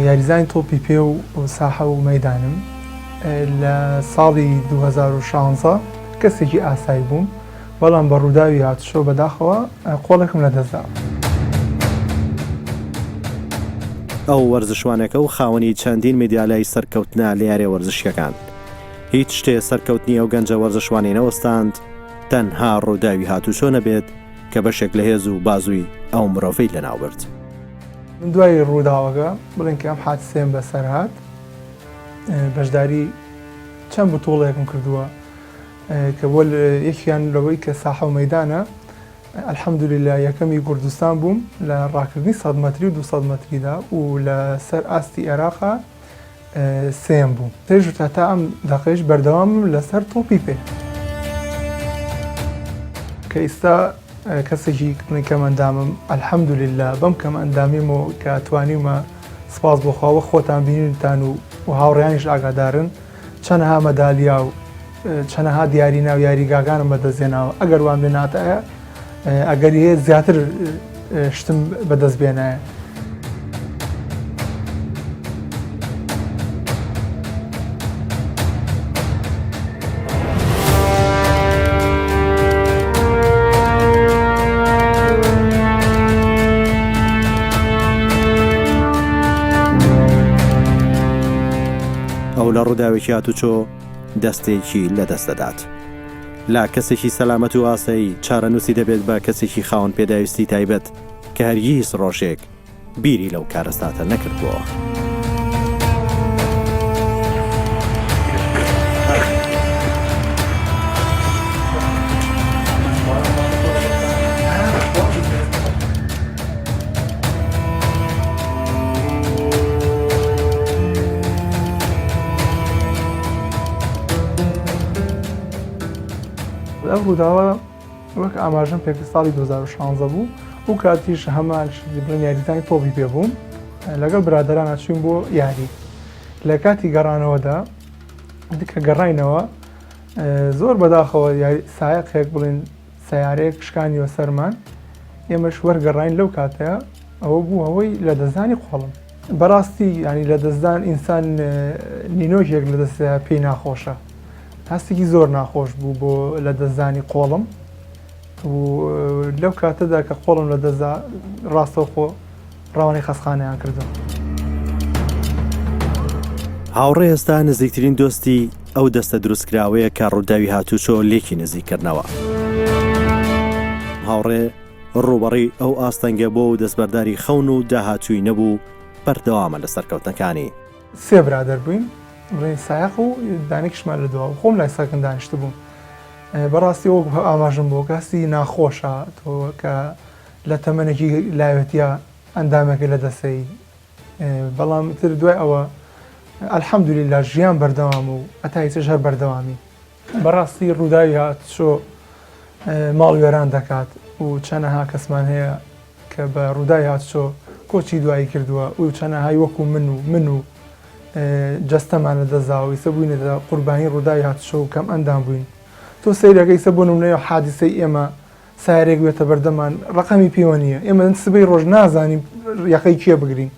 یاریزانی تۆپی پێ و ساحە و مەیدانم لە ساڵی 2016 کەسێکی ئاسایی بووم بەڵام بە ڕووداوی هاتوشۆ بەداخەوە قۆڵێکم لە دەستدا. ئەو وەرزشوانەکە و خاوەنی چەندین مێدیالای سەرکەوتنە لە یارێ وەرزشیەکان. هیچ شتێ سەرکەوتنی ئەو گەنجە وەرزشوانی نەوەستاند تەنها ڕووداوی هاتوچۆ نەبێت کە بەشێک لە هێز و بازووی ئەو مرۆڤەی لەناوبرد. من دوای ڕووداوەکە بڵێن کە ئەم حادسەیەم بەسەر هات بەشداری چەند بتوڵەیەکم کردووە کە بۆ یەکیان لەوەی کە ساحە و مەیدانە الحەمدولله یەکەمی کوردستان بووم لە ڕاکردنی 100 مەتری و 200 مەتریدا و لە سەر ئاستی عێراقا سێم بووم تێژ تا ئەم دەقەیش بەردەوامم لەسەر تۆپی پێ کە ئێستا کەسێکی کەم ئەندامم الحەمدولله بەم کەم ئەندامیمەوە کە توانیمە سپاس بۆخواوە خۆتان بینتان و هاوڕێیانیش ئاگادارن چەندەها مەدالیا و چەندەها دیاری ناو یاریگاکانم بەدەستێناوە ئەگەر وام لێ ناتایە ئەگەر هەیە زیاتر شتم بەدەست بێنایە. ئەو لە ڕووداوێکی هاتوچۆ دەستێکی لەدەست دەدات. لا کەسێکی سەلامەت و ئاسایی چارەنووسی دەبێت بە کەسێکی خاوەن پێداویستی تایبەت کە هەرگیز ڕۆژێک بیری لەو کارەستاتە نەکردبووە. ئەو ڕووداوە وەک ئاماژەم پێ ساڵی 2016 بوو و کاتیش هەمان بڵێن یاریزانی تۆپی پێ بووم لەگەڵ برادران ئاچوین بۆ یاری لە کاتی گەڕانەوەدا دیکە گەڕاینەوە زۆر بەداخەوە سایەقێک بڵێن سیارەیەک شکانیوە سەرمان ئێمەش وەرگەڕاین لەو کاتەیە ئەوە بوو ئەوەی لە دەستدانی قۆڵم بەڕاستی ینی لە دەستدان ئینسان نینۆژێک لە دەستەیە پێی ناخۆشە هەستێکی زۆر ناخۆش بوو بۆ لە دەستدانی قۆڵم و لەو کاتەدا کە قۆڵم لە دەستدا ڕاستەوخۆ ڕاوەنی خەسخانەیان کردم. هاوڕێ ئێستا نزیکترین دۆستی ئەو دەستە دروستکراوەیە کە ڕووداوی هاتوچۆ لێکی نزیکردنەوە. هاوڕێ ڕوبەڕی ئەو ئاستەنگە بۆ و دەستبەرداری خەون و داهاتووی نەبوو بەردەوامە لە سەرکەوتنەکانی. سێ برادر بووین بڵێن سایق و دانێکیشمان لە دووە خۆم لای سەکن دانیشت بووم. بەڕاستی وەک ئاماژم بۆ کەسی ناخۆشە تۆ کە لە تەمەنێکی لایەتە ئەندامێکی لە دەسەی بەڵام تر دوای ئەوە الحەمدولله ژیان بەردەوام و ئەتایچش هەر بەردەوامی. بەڕاستی ڕووداوی هاتوچۆ ماڵ وێران دەکات و چەندەها کەسمان هەیە کە بە ڕووداوی هاتوچۆ کۆچی دوایی کردووە و چەندەهای وەکو من و جەستەمانە دەزاوە ئیسە بووینێتە قوربانی ڕووداوی هاتوچۆ و کەم ئەندام بووین. تۆ سەیرەکە ئیسە بۆ نمونەیە حادیسەی ئێمە سایارێک بێتە بەردەمان ڕقەمی پێوە نییە ئێمە سبەی ڕۆژ نازانیم یەقەی کێ بگرین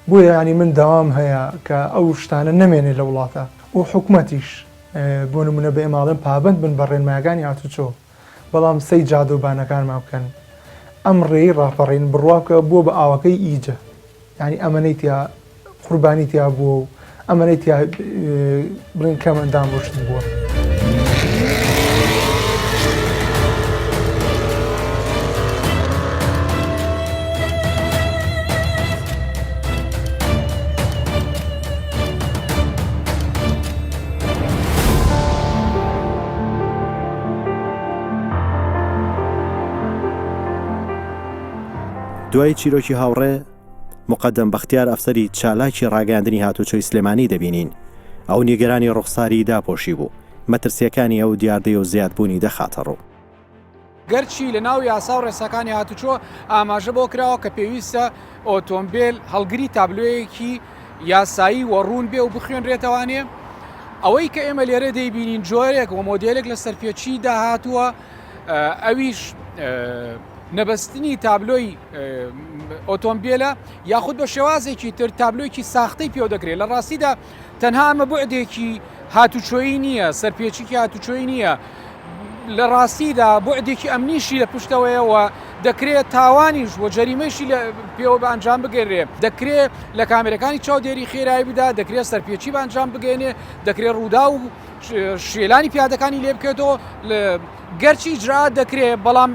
بۆیە ینی من داوام هەیە کە ئەو شتانە نەمێنێ لە وڵاتە و حکوومەتیش بۆ نمونە بە ئێماڵێن پابند بن بە ڕێنمایەکانی هاتوچۆ بەڵام سەی جادۆبانەکانمان بکەن ئەم ڕێی ڕاپەڕین بڕواکە بۆ بە ئاوەکەی ئیجە ینی ئەمەەی تیا قوربانی تیا بووە و ئەمەەی تیا بڵین کەم ئەندام بۆشت بووە. دوای چیرۆکی هاوڕێ مقدم بەختیار ئەفسەری چالاکی ڕاگەاندنی هاتوچۆی سلێمانی دەبینین ئەو نیگەرانی ڕوخساری داپۆشی بوو مەترسیەکانی ئەو دیاردەی و زیادبوونی دەخاتە ڕوو. گەرچی لە ناو یاسا و ڕێسەکانی هاتوچۆ ئاماژە بۆ کراوە کە پێویستە ئۆتۆمبیل هەڵگری تابلۆیەکی یاسایی وەڕوون بێ و بخوێنرێتەوانێ ئەوەی کە ئێمە لێرە دەیبینین جۆرێک و مۆدێلێک لە سەرپێچی داهاتووە ئەویش نەبەستنی تابلۆی ئۆتۆمبیلە یاخود بە شێوازێکی تر تابلۆیکی ساختەی پێوە دەکرێت لە ڕاستیدا تەنها ئەمە بوعدێکی هاتوچۆیی نییە سەرپێچێکی هاتوچۆیی نییە لە ڕاستیدا بوعدێکی ئەمنیشی لە پشتەوەیەوە دەکرێت تاوانیش و جەریمەشی پێوە بە ئەنجام بگەێنێ دەکرێت لە کامێرەکانی چاودێری خێرایی بدا دەکرێت سەرپێچی بە ئەنجام بگەێنێ دەکرێت ڕوودا و شێلانی پیادەکانی لێ بکێتەوە گەرچی ئیجرات دەکرێت بەڵام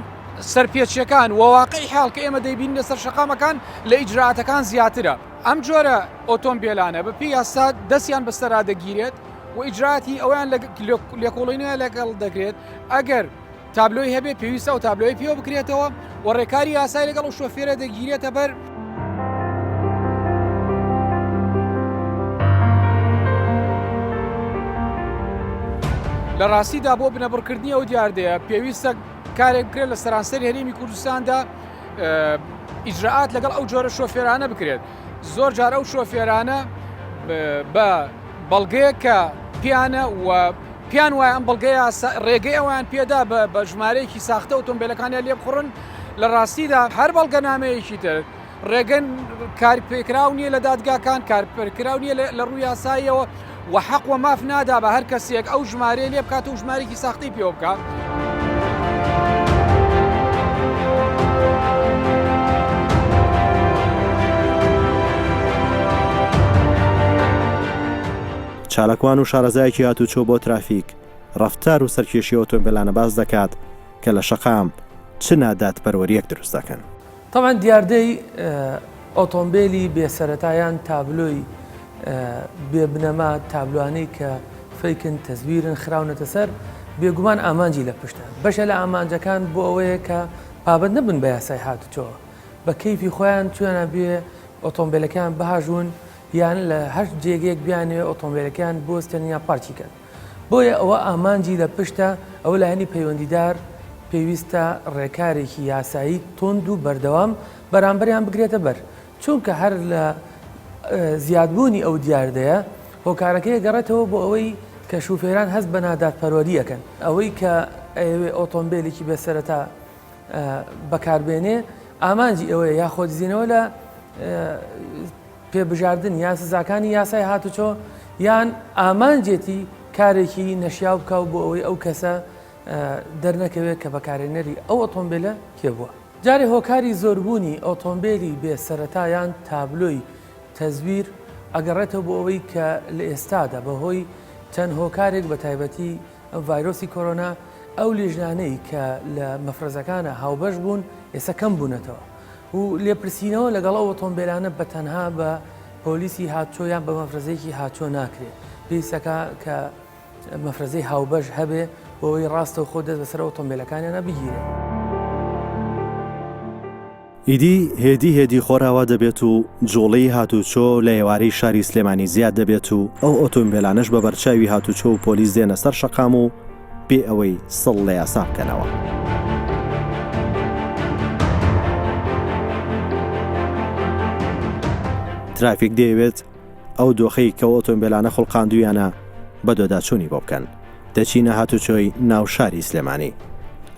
سەرپێچیەکان وواقعی حاڵ کە ئێمە دەیبین لەسەر شەقامەکان لە ئیجراتەکان زیاترە ئەم جۆرە ئۆتۆمبیلانە بە پێی یاسا دەستیان بەسەرا دەگیرێت و ئیجراتی ئەویان لێکۆڵینە لەگەڵ دەگرێت ئەگەر تابلۆی هەبێ پێویستە و تابلۆی پێوە بکرێتەوە و ڕێکاری یاسای لەگەڵ و شۆفێرە دەگیرێتە بەر لە ڕاستیدا بۆ بنەبڕکردنی ئەو دیاردەیە پێویستە کارێک بکرێت لە سەرانسەری هەرێمی کوردستاندا ئیجرعات لەگەڵ ئەو جۆرە شۆفێرانە بکرێت زۆر جار ئەو شۆفێرانە بە بەڵگەیە کە پیانە و پیان وایە ئەم بەڵگەیە ڕێگەی ئەویان پێدا بە ژمارەیەکی ساختە ئۆتۆمبیلەکانیان لێ بخڕن لە ڕاستیدا هەر بەڵگەنامەیەکی تر ڕێگەن کارپێکراو نییە لە دادگاکان کارپێکراو نییە لە ڕووی یاساییەوە و حەق و ماف نادا بە هەر کەسێک ئەو ژمارەیە لێ بکات و ژمارەیەکی ساختی پێوە بکات. چالاکوان و شارەزایەکی هاتوچۆ بۆ ترافیک ڕەفتار و سەرکێشی ئۆتۆمبیلانە باز دەکات کە لە شەقام چ نادات پەروەریەک دروست دەکەن. طبعا دیاردەی ئۆتۆمبیلی بێسەرەتایان تابلۆی بێبنەما تابلوانەی کە فەیکن تەزویرن خراونەتە سەر بێگومان ئامانجی لە پشتە بەشە لە ئامانجەکان بۆ ئەوەیە کە پابەت نەبن بە یاسای هاتوچۆوە بە کەیفی خۆیان توێنە بێ ئۆتۆمبیلەکان بەهاژون یان لە هەر جێگەیەک بیانێ ئۆتۆمبیلەکان بۆستێن یا پارچیکەن بۆیە ئەوە ئامانجی لە پشتە ئەوە لە هەنی پەیوەندیدار پێویستە ڕێکارێکی یاسایی تۆند و بەردەوام بەرامبەریان بگرێتە بەر چونکە هەر لە زیادبوونی ئەو دیاردەیە هۆکارەکەی گەڕێتەوە بۆ ئەوەی کە شوفێران هەست بە ناداتپەروەریەکەن ئەوەی کە ئەوێ ئۆتۆمبیلێکی بێسەرەتا بەکاربێنێ ئامانجی ئەوەیە یا خۆدزیینەوە لە پێبژاردن یا سزاکانی یاسای هاتوچۆ یان ئامانجێتی کارێکی نەشیاو بکاو بۆ ئەوەی ئەو کەسە دەرنەکەوێت کە بەکارێنەری ئەو ئۆتۆمبیلە کێبووە. جارێ هۆکاری زۆربوونی ئۆتۆمبیلی بێسەرەتایان تابلۆی تەزویر ئەگەڕێتەوە بۆ ئەوەی کە لە ئێستادا بەهۆی چەند هۆکارێک بە تایبەتی ڤایرۆسی کۆرۆنا ئەو لیژنانەی کە لە مەفرەزەکانە هاوبەش بوون ئێستا کەم بوونەتەوە و لێپرسینەوە لەگەڵ ئەو ئۆتۆمبیلانە بە تەنها بە پۆلیسی هاتچۆ یان بە مەفرەزەیەکی هاتچۆ ناکرێت پێویستەکە کە مەفرەزەی هاوبەش هەبێ بۆ ئەوەی ڕاستە و خۆ دەست بەسەر ئۆتۆمبیلەکانیانە بگیرێت. ئیدی هێدی خۆراوا دەبێت و جوڵەی هاتوچۆ لە ئێوارەی شاری سلێمانی زیاد دەبێت و ئەو ئۆتۆمبیلانەش بە بەرچاوی هاتوچۆ و پۆلیس دێنە سەر شەقام و بێ ئەوەی سڵ لە یاسا بکەنەوە. ترافیک دەیەوێت ئەو دۆخەی کە ئۆتۆمبیلانە خوڵقاندویانە بە دۆداچوونی بۆ بکەن دەچینە هاتوچۆی ناو شاری سلێمانی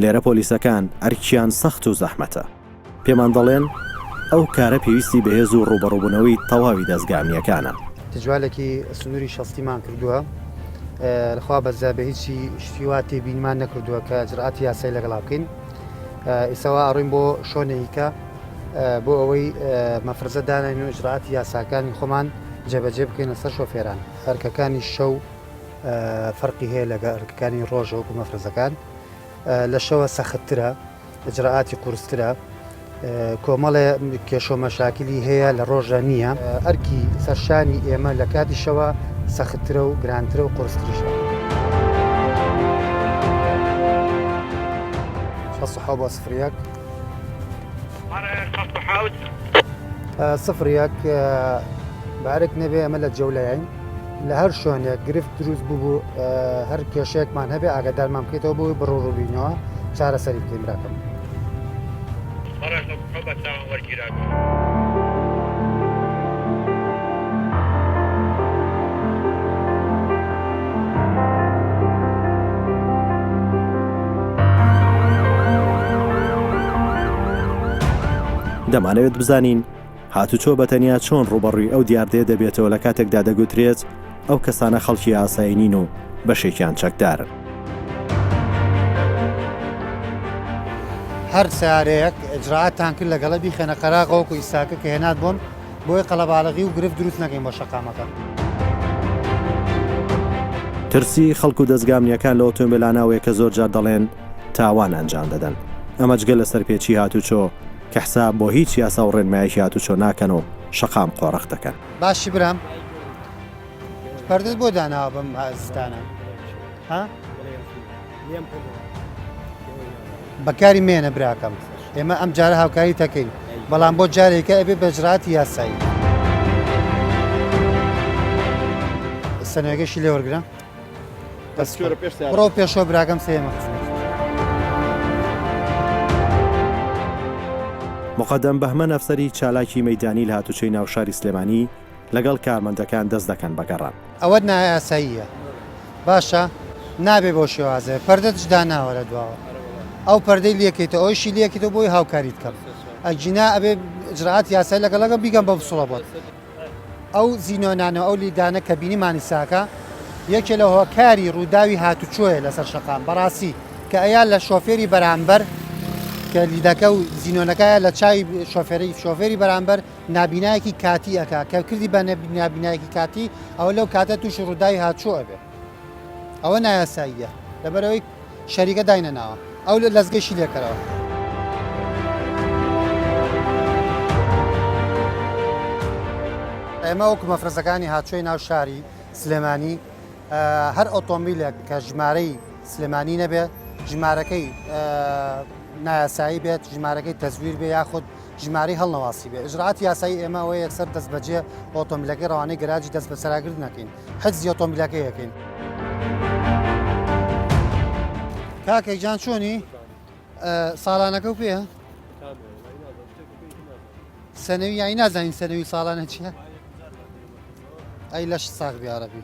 لێرە پۆلیسەکان ئەرکیان سەخت و زەحمەتە پێمان دەڵێن ئەو کارە پێویستی بەهێز و ڕوبەڕووبوونەوەی تەواوی دەستگامنیەکانە. تجوالێکی سنووری شەستیمان کردووە لەخوا بەرزە بە هیچی شتیوا تێبینمان نەکردووە کە ئەجرعاتی یاسای لەگەڵا بکەین ئێساوا ئەڕۆین بۆ شۆنێکە بۆ ئەوەی مەفرزە داناین و ئجرعاتی یاساکانی خۆمان جێبەجێ بکەینە سەر شۆفێران ئەرکەکانی شەو فەرقی هەیە لەگە ئەرکەکانی ڕۆژە وەکو مەفرزەکان لە شەوە سەختترە ئجرعاتی قورسترە کۆمەڵێ کێشۆ مەشاکلی هەیە لە ڕۆژە نییە ئەرکی سەرشانی ئێمە لە کاتی شەوە سەختترە و گرانترە و قورستریشە. شەسەحاو بۆ سفریەک سفریەک بارێک نەبێ ئەمە لە جەولایین لە هەر شوێنێک گرفت دروست بوو هەر کێشەیەکمان هەبێ ئاگادارمان بکەیتەوە بۆی بڕۆڕووبینەوە چارەسەری بکەین براکەم. دەمانەوێت بزانین هاتوچۆ بەتەنیا چۆن ڕوبەڕووی ئەو دیاردەیە دەبێتەوە لە کاتێکدا دەگوترێت ئەو کەسانە خەڵکی ئاسایینین و بەشێکیان چەکدارن. هەر سارەیەک ئجرعاتان کرد لەگەڵە بیخێنە قەراغەوە و ئیساکە کە هێنات بۆم بۆی قەڵەباڵغی و گرفت دروست نەکەین بۆ شەقامەکە. ترسی خەڵک و دەستگامنیەکان لە ئۆتۆمبیلاناوەیە کە زۆر جار دەڵێن تاوان ئەنجام دەدەن ئەمە جگە لە سەرپێچی هاتوچۆ کە حساب بۆ هیچ یاسا و ڕێنمایەکی هاتوچۆ ناکەن و شەقام قۆڕەق دەکەن. باشی برام پەردەست بۆ داناوە بەم هازستانە بەکاری مێنە براکەم ئێمە ئەم جارە هاوکاری تەکەین بەڵام بۆ جارێکە ئەبێ بەجراتی یاسایی سەنێگەشی لێ وەرگرە بڕۆ پێشەوە براکەم سێمە مقدم بەهمە ئەفسەری چالاکی مەیدانی لە هاتوچەی ناوشاری سلێمانی لەگەڵ کارمەندەکان دەست دەکەن بەگەڕان ئەوە نایاساییە باشە نابێ بۆ شێوازە پەردە جدا ناوەرە دواوە ئەو پەردەی لەکەیتە ئەوشی لەکەیتەوە بۆی هاوکاریت کەم ئەجینا ئەبێ اجراعات یاسایی لەگەڵەکە بیگەم بە بسوڵە بۆت ئەو زیینۆنانە ئەو لیدانە کە بینیمانی ساکە یەکێ لە هۆکاری ڕووداوی هاتوچۆیە لەسەر شەقام بەڕاستی کە ئەیان لە شۆفێری بەرامبەر کە لیدەکە و زیینۆنەکەیە لە چای شۆفێری بەرامبەر نابینایەکی کاتی ئەکا کە کردی بە نابینایەکی کاتی ئەوە لەو کاتە تووش ڕووداوی هاتوچۆ ئەبێ ئەوە نایاساییە لەبەرەوەی شەریکە داینە ناوە ئەو لە لەزگەشی لێکەرەوە ئێمە وەکو مەفرەزەکانی هاتوچۆی ناو شاری سلێمانی هەر ئۆتۆمبیلێک کە ژمارەی سلێمانی نەبێت ژمارەکەی نایاسایی بێت ژمارەکەی تەزویر بێ یاخود ژماری هەڵنەواسی بێ ئجراعات یاسایی ئێمە ئەوە یەکسەر دەست بەجێ ئۆتۆمبیلەکەی ڕەوانەی گەراجی دەست بە سەراگرت نەکەین حجزی ئۆتۆمبیلەکەی یەکەین کاکەی جان چۆنی ساڵانەکە و پێە سەنەوی یانی نازانین سەنەوی ساڵانە چیە ئەی لەش ساغ بیارەبی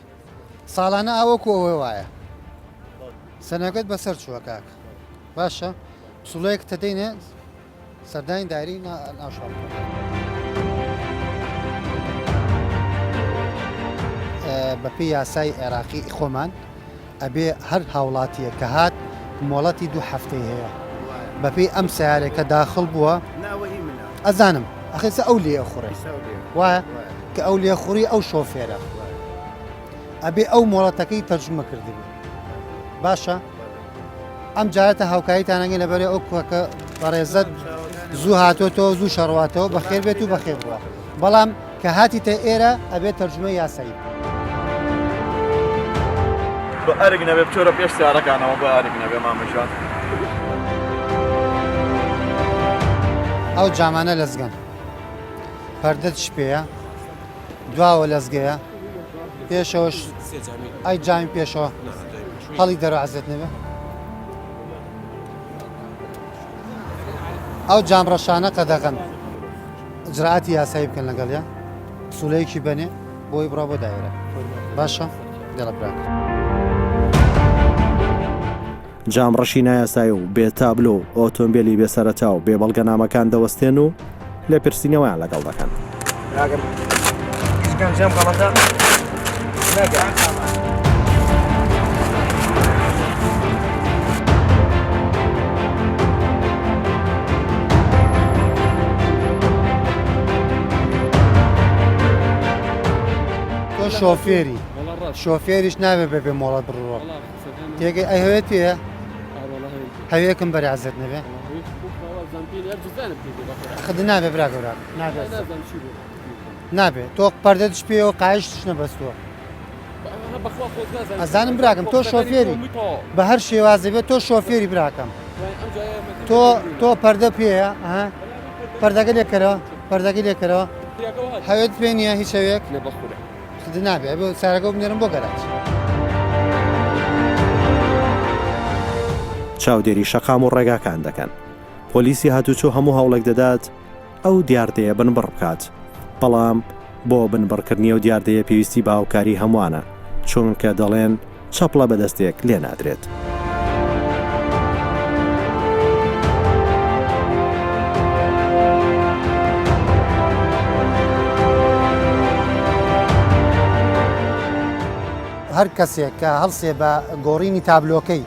ساڵانە ئەوەکو ئەوە وایە سەنەکەت بەسەر چووە کاک باشە پسوڵەیەک تەدەینێ سەردانی داری ناشڵ بەپێی یاسای عێراقی خۆمان ئەبێ هەر هاوڵاتیە کە هات مۆڵەتی 2 هەفتەی هەیە بەپێی ئەم سیارێکە داخل بووە ئەزانم ئەخیسە ئەو لێ خوڕێ وایە کە ئەو لێخوڕی ئەو شۆفێرە ئەبێ ئەو مۆڵەتەکەی تەرجمە کردبێ باشە ئەم جارەتە هاوکاریتانەگەی لەبەرێ ئەو کوەکە بەڕێزت زوو هاتۆتەوە زوو شەڕواتەوە بەخێر بێت و بەخێر بووە بەڵام کە هاتیتە ئێرە ئەبێت تەرجمە یاسایی بە ئەرگ نەبێ بچۆرە پێش سیارەکانەوە بە ئەرگ نەبێ مامەژان ئەو جامانە لەزگەن پەردە شپەیە دواوە لەزگەیە پێشەوەش ئەی جامی پێشەوە هەڵی دەرەعزت نەبێ ئەو جامڕەشانە قەدەغەن ئجراعاتی یاسایی بکەن لەگەڵیا سوولەیەکی بنێ بۆی بڕا بۆ دایرە باشە دەڵەبرا جامڕەشی نایاسایی و بێتابلۆ ئۆتۆمبیلی بێسەرەتا و بێبەڵگەنامەکان دەوەستێن و لێ پرسیینەوەیان لەگەڵ دەکەن تۆ شۆفێری شۆفێریش نابێ بێ مۆڵەت بڕوە تێگەی ئەی هەوێت پێە هەوێکم بەرعزت نەبێ خدی نابێ براگەورا نابێ تۆ پەردەش پێەوە قایشتش نەبەستووە ئەزانم براکەم تۆ شۆفێری بە هەر شێوازە بێت تۆ شۆفێری براکەم تۆ پەردە پێەیە پەردەگە لێکەرەوە پەردەگە لێکەرەوە هەوێت پێ نییە هیچ شەوێک خدی نابێ بۆ سارەکە بنێرم بۆ گەراج چاودێری شەقام و ڕێگاکان دەکەن پۆلیسی هاتوچۆ هەموو هەوڵێک دەدات ئەو دیاردەیە بنبڕ بکات بەڵام بۆ بنبڕکردنی و دیاردەیە پێویستی بە هاوکاری هەمووانە چونکە دەڵێن چەپڵە بەدەستێک لێ نادرێت هەر کەسێک کە هەڵسێ بە گۆڕینی تابلۆکەی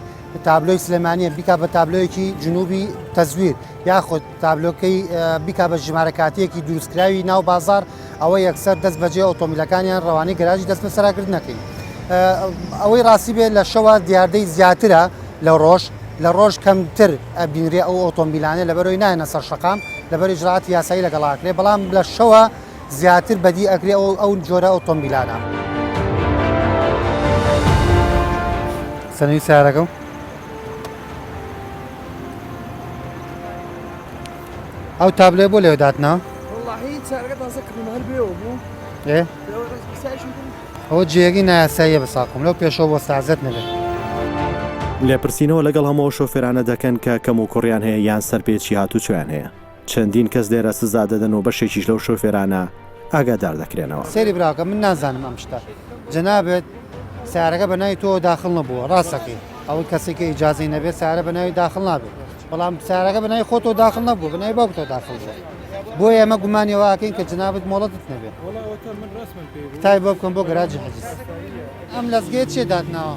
تابلۆی سلێمانیە بیکا بە تابلۆیەکی جنوبی تەزویر یاخود تابلۆکەی بیکا بە ژمارەکاتیەکی دروستکراوی ناو بازار ئەوە یەکسەر دەست بەجێ ئۆتۆمیلەکانیان ڕەوانەی گەراجی دەست بە سەراگرت نەکەین ئەوەی ڕاستی بێت لە شەوە دیاردەی زیاترە لە ڕۆژ کەمتر ئەبینرێ ئەو ئۆتۆمبیلانە لەبەرەوەی نایەنە سەر شەقام لەبەر ئیجراعاتی یاسایی لەگەڵاکرێ بەڵام لە شەوە زیاتر بەدی ئەگرێ ئەو جۆرە ئۆتۆمبیلانە سەنەوی سیارەکەم ئەو تابلێ بۆ لێو داتنەوە والله سارەکە تازە کردن هەر بێەوە بوو ئەوە جێگی نایاساییە بە ساقم لەو پێشەوە بۆ سازت نەبێت لێپرسینەوە لەگەڵ هەموو شۆفێرانە دەکەن کە کەم و کوڕیان هەیە یان سەرپێچی هاتوچۆیان هەیە چەندین کەس لێرە سزا دەدەن و بەشێکیش لەو شۆفێرانە ئاگادار دەکرێنەوە سێری براکە من نازانم ئەم شتە جەنابێت سیارەکە بە ناوی تۆ داخل نەبووە ڕاستەکەی ئەوەی کەسێکی ئیجازەی نەبێت سیارە بە ناوی داخل نابێت بەڵام سیارەکە بە ناوی خۆتۆ داخل نەبوو بە ناوی باوکتۆ داخل بووە بۆ ئێمە گومانیەوەکەین کە جنابەت مۆڵەتت نەبێت تای بۆ بکەم بۆ گەراجی حەجز ئەم لەزگێت چێ دادناوە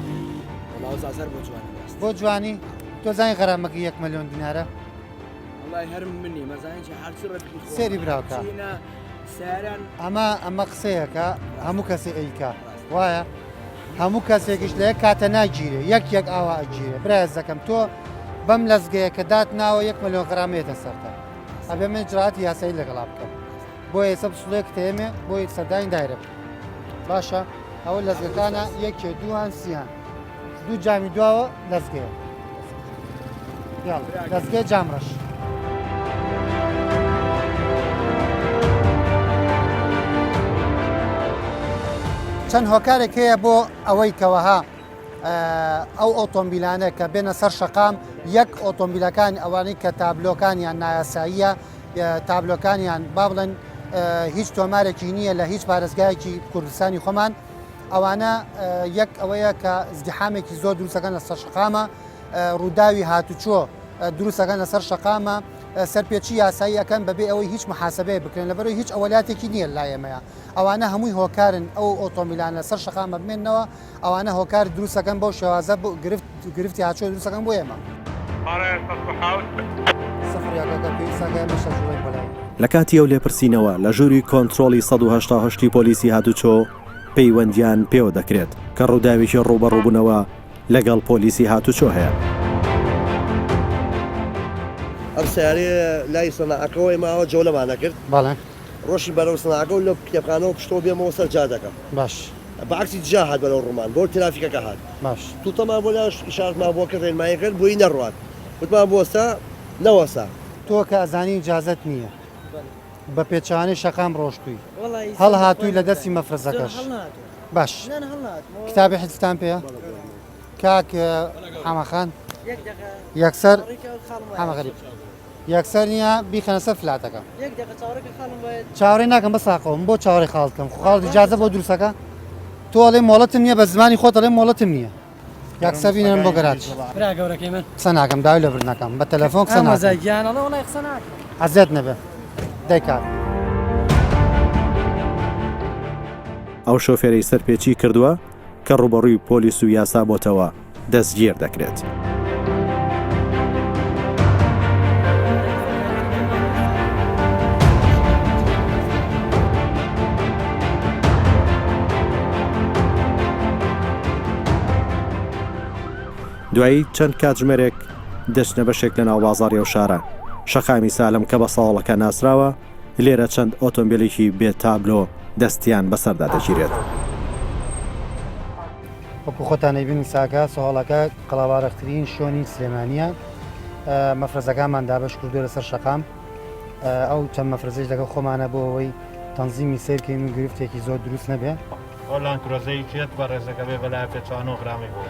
بۆ جوانی تۆ زانی غەرامەکە 1 ملیۆن دینارە سێری براوکە ئەمە قسەیەکە هەموو کەسێ ئەیکا وایە هەموو کەسێکیش لە یەک کاتە ناگیرێ یەک ئاوا ئەگیرێ برایز دەکەم تۆ بەم لەزگەیە کە داتناوە 1 ملیۆن غرامێتە سەرتا ئەبێ من جراتی یاسایی لەگەڵا بکەم بۆ ئێستا سوڵەیەک تێمێ بۆی سەردانی دایرە باشە ئەوە لەزگەکانە 1 2 سییان 2 جامی دواوە لەزگەیە لەزگەی جامڕەش چەند هۆکارێک هەیە بۆ ئەوەی کەوەها ئەو ئۆتۆمبیلانە کە بێنە سەر شەقام یەک ئۆتۆمبیلەکان ئەوانەی کە تابلۆکانیان نایاساییە تابلۆکانیان با بڵێن هیچ تۆمارێکی نییە لە هیچ پارێزگایەکی کوردستانی خۆمان ئەوانە یەک ئەوەیە کە زدیحامێکی زۆر دروستەکەن لە سەر شەقامە ڕووداوی هاتوچۆ دروستەکەن لەسەر شەقامە سەرپێچی یاسایی ئەەکەن بەبێ ئەوەی هیچ محاسبەیە بکرێن لەبەرەوەی هیچ ئەوەلاتێکی نییە لایەمەیە ئەوانە هەمووی هۆکارن ئەو ئۆتۆمبیلان لەسەر شەقامە بمێنەوە ئەوانە هۆکار دروستەکەن بەو شێوازە گرفتی هاچۆ دروستەکەن بۆ ئێمە لە کاتی ئەو لێپرسینەوە لە ژووری کۆنتترۆلی 1970 پۆلیسی هاتوچۆ پەیوەندیان پێوە دەکرێت کە ڕووداوێکی ڕوبەڕووبوونەوە لەگەڵ پۆلیسی هاتوچۆ هەیە ئەم سیارێ لای سەناعەکەەوەی ماوە جۆلەمانە کرد بەڵێ ڕۆژی بەرەو سەناعەکە و لە کتێبخانەوە پشتەوە بێمەوە سەر جادەکەم باش بەعکسی جا هات بەرەو ڕوومان بۆ ترافیکەکە هات باش تووتەمان بۆ لاش ئیشارەتمان بۆ کە ڕێنمایی کرد بۆی نەڕوات وتمان بۆستا نەوەسا تۆ کە ئەزانی ئیجازەت نییە بە پێچوانەی شەقام ڕۆشتووی هەڵ هاتووی لە دەستی مەفرەزەکەش باش کتابی حزتان پێەیە کاک حەمەخان یەکسەر حەمەغەریب یەکسەر نییە بیخەنە سەر فلاتەکە چاوەڕێ ناکەم بە ساقەوەم بۆ چاوەڕێ خاڵکەم خاڵ ئیجازە بۆ دروستەکە تۆ ئەڵێ مۆڵەتم نییە بە زمانی خۆت ئەڵێ مۆڵەتم نییە یەکسەر بینێنم بۆ گەراج قسە ناکەم داوای لەبر ناکەم بە تەلەفۆن قسە حەزێت نەبێ دەیکات ئەو شۆفێرەی سەرپێچی کردووە کە ڕوبەڕووی پۆلیس و یاسا بۆتەوە دەستگیر دەکرێت. دوایی چەند کاتژمێرێک دەچنە بەشێک لە ناو بازاڕی و شارە شەقامی سالم کە بە ساڵەکە ناسراوە لێرە چەند ئۆتۆمبیلێکی بێ تابلۆ دەستیان بەسەردا دەگیرێت. وەکو خۆتانەی بینی ساکە سۆڵەکە قەڵاوارەخترین شۆنی سلێمانیە مەفرەزەکانمان دابش کردو لەسەر شەقام ئەو چەند مەفرەزەش لەگە خۆمانە بۆ ئەوەی تەنزیمی سیرکەین و گرفتێکی زۆر دروست نەبێ ئۆلان کرۆزەی کێت بە ڕێزەکە بێ بەلای پێچوان و غرامی بوو.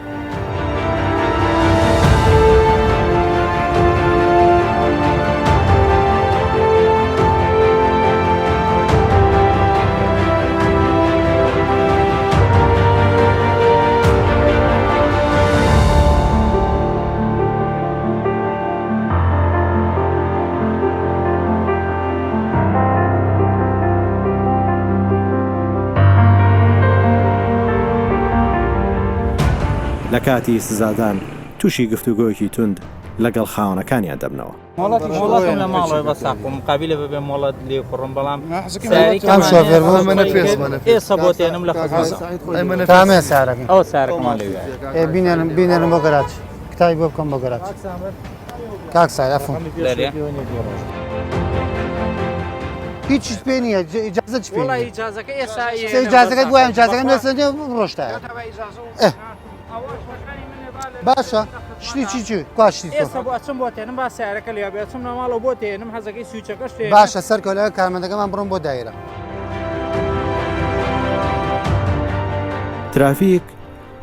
لە کاتی سزادان تووشی گفتوگۆیەکی تند لەگەڵ خاوەنەکانیان دەبنەوە. مۆڵەتم لە ماڵەوە بە ساقم مقابلە ببێ مۆڵەت لێ کوڕم بەڵام ئێستا بۆ تێنم لە تامێ سارەکە ئەو سارەکەمان لێ بینێنم بۆ گەراج کتابی بۆ بکەم بۆ گەراج کاک سایافم هیچ پێ نییە ئیجازە چ پێ ئیجازەکە ئێستا ئیجازەکە بۆ ئەم ئیجازەکە نوێسەندێ ڕۆشتایە باشە شتێکی چی کاشتی ئێستا بۆ ئەچم بۆ تێنم با سیارەکە لێ بێچم ناماڵەوە بۆ تێنم حەزەکەی سوچەکەش لێ باشە سەرکەلەوە کارمەندەکەمان بڕۆم بۆ دایرە. ترافیک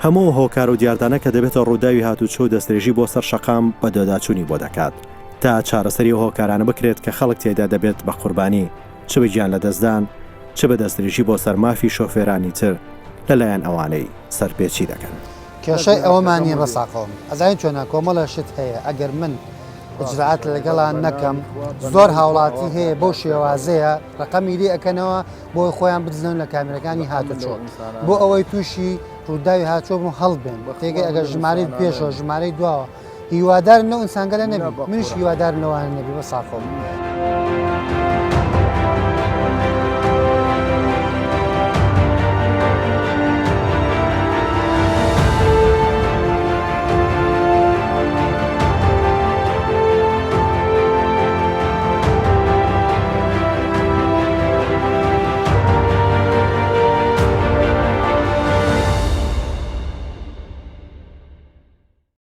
هەموو هۆکار و دیاردانە کە دەبێتە ڕووداوی هاتوچۆ و دەستێژی بۆ سەر شەقام بە دۆداچوونی بۆ دەکات تا چارەسەری هۆکارانە بکرێت کە خەڵک تێدا دەبێت بە قوربانی چ بە گیان لە دەستدان چ بە دەستێژی بۆ سەرمافی شۆفێرانی تر لەلایەن ئەوانەی سەرپێچی دەکەن. کێشەی ئەوەمانیە بە ساقۆم ئەزای چۆنە کۆمەڵە شت هەیە ئەگەر من ئجرعات لەگەڵان نەکەم زۆر هاوڵاتی هەیە بۆ شێوازەیە ڕقەمی لێ ئەەکەنەوە بۆی خۆیان بدزنەوە لە کامێرەکانی هاتوچۆ بۆ ئەوەی تووشی ڕووداوی هاتوچۆ بوو هەڵبێن تێگەی ئەگەر ژمارەی پێشەوە ژمارەی دواوە هیوادارن لەو ئینسانگەلە نەبی منیش هیوادارن لەوانە نەبی بە ساقۆم.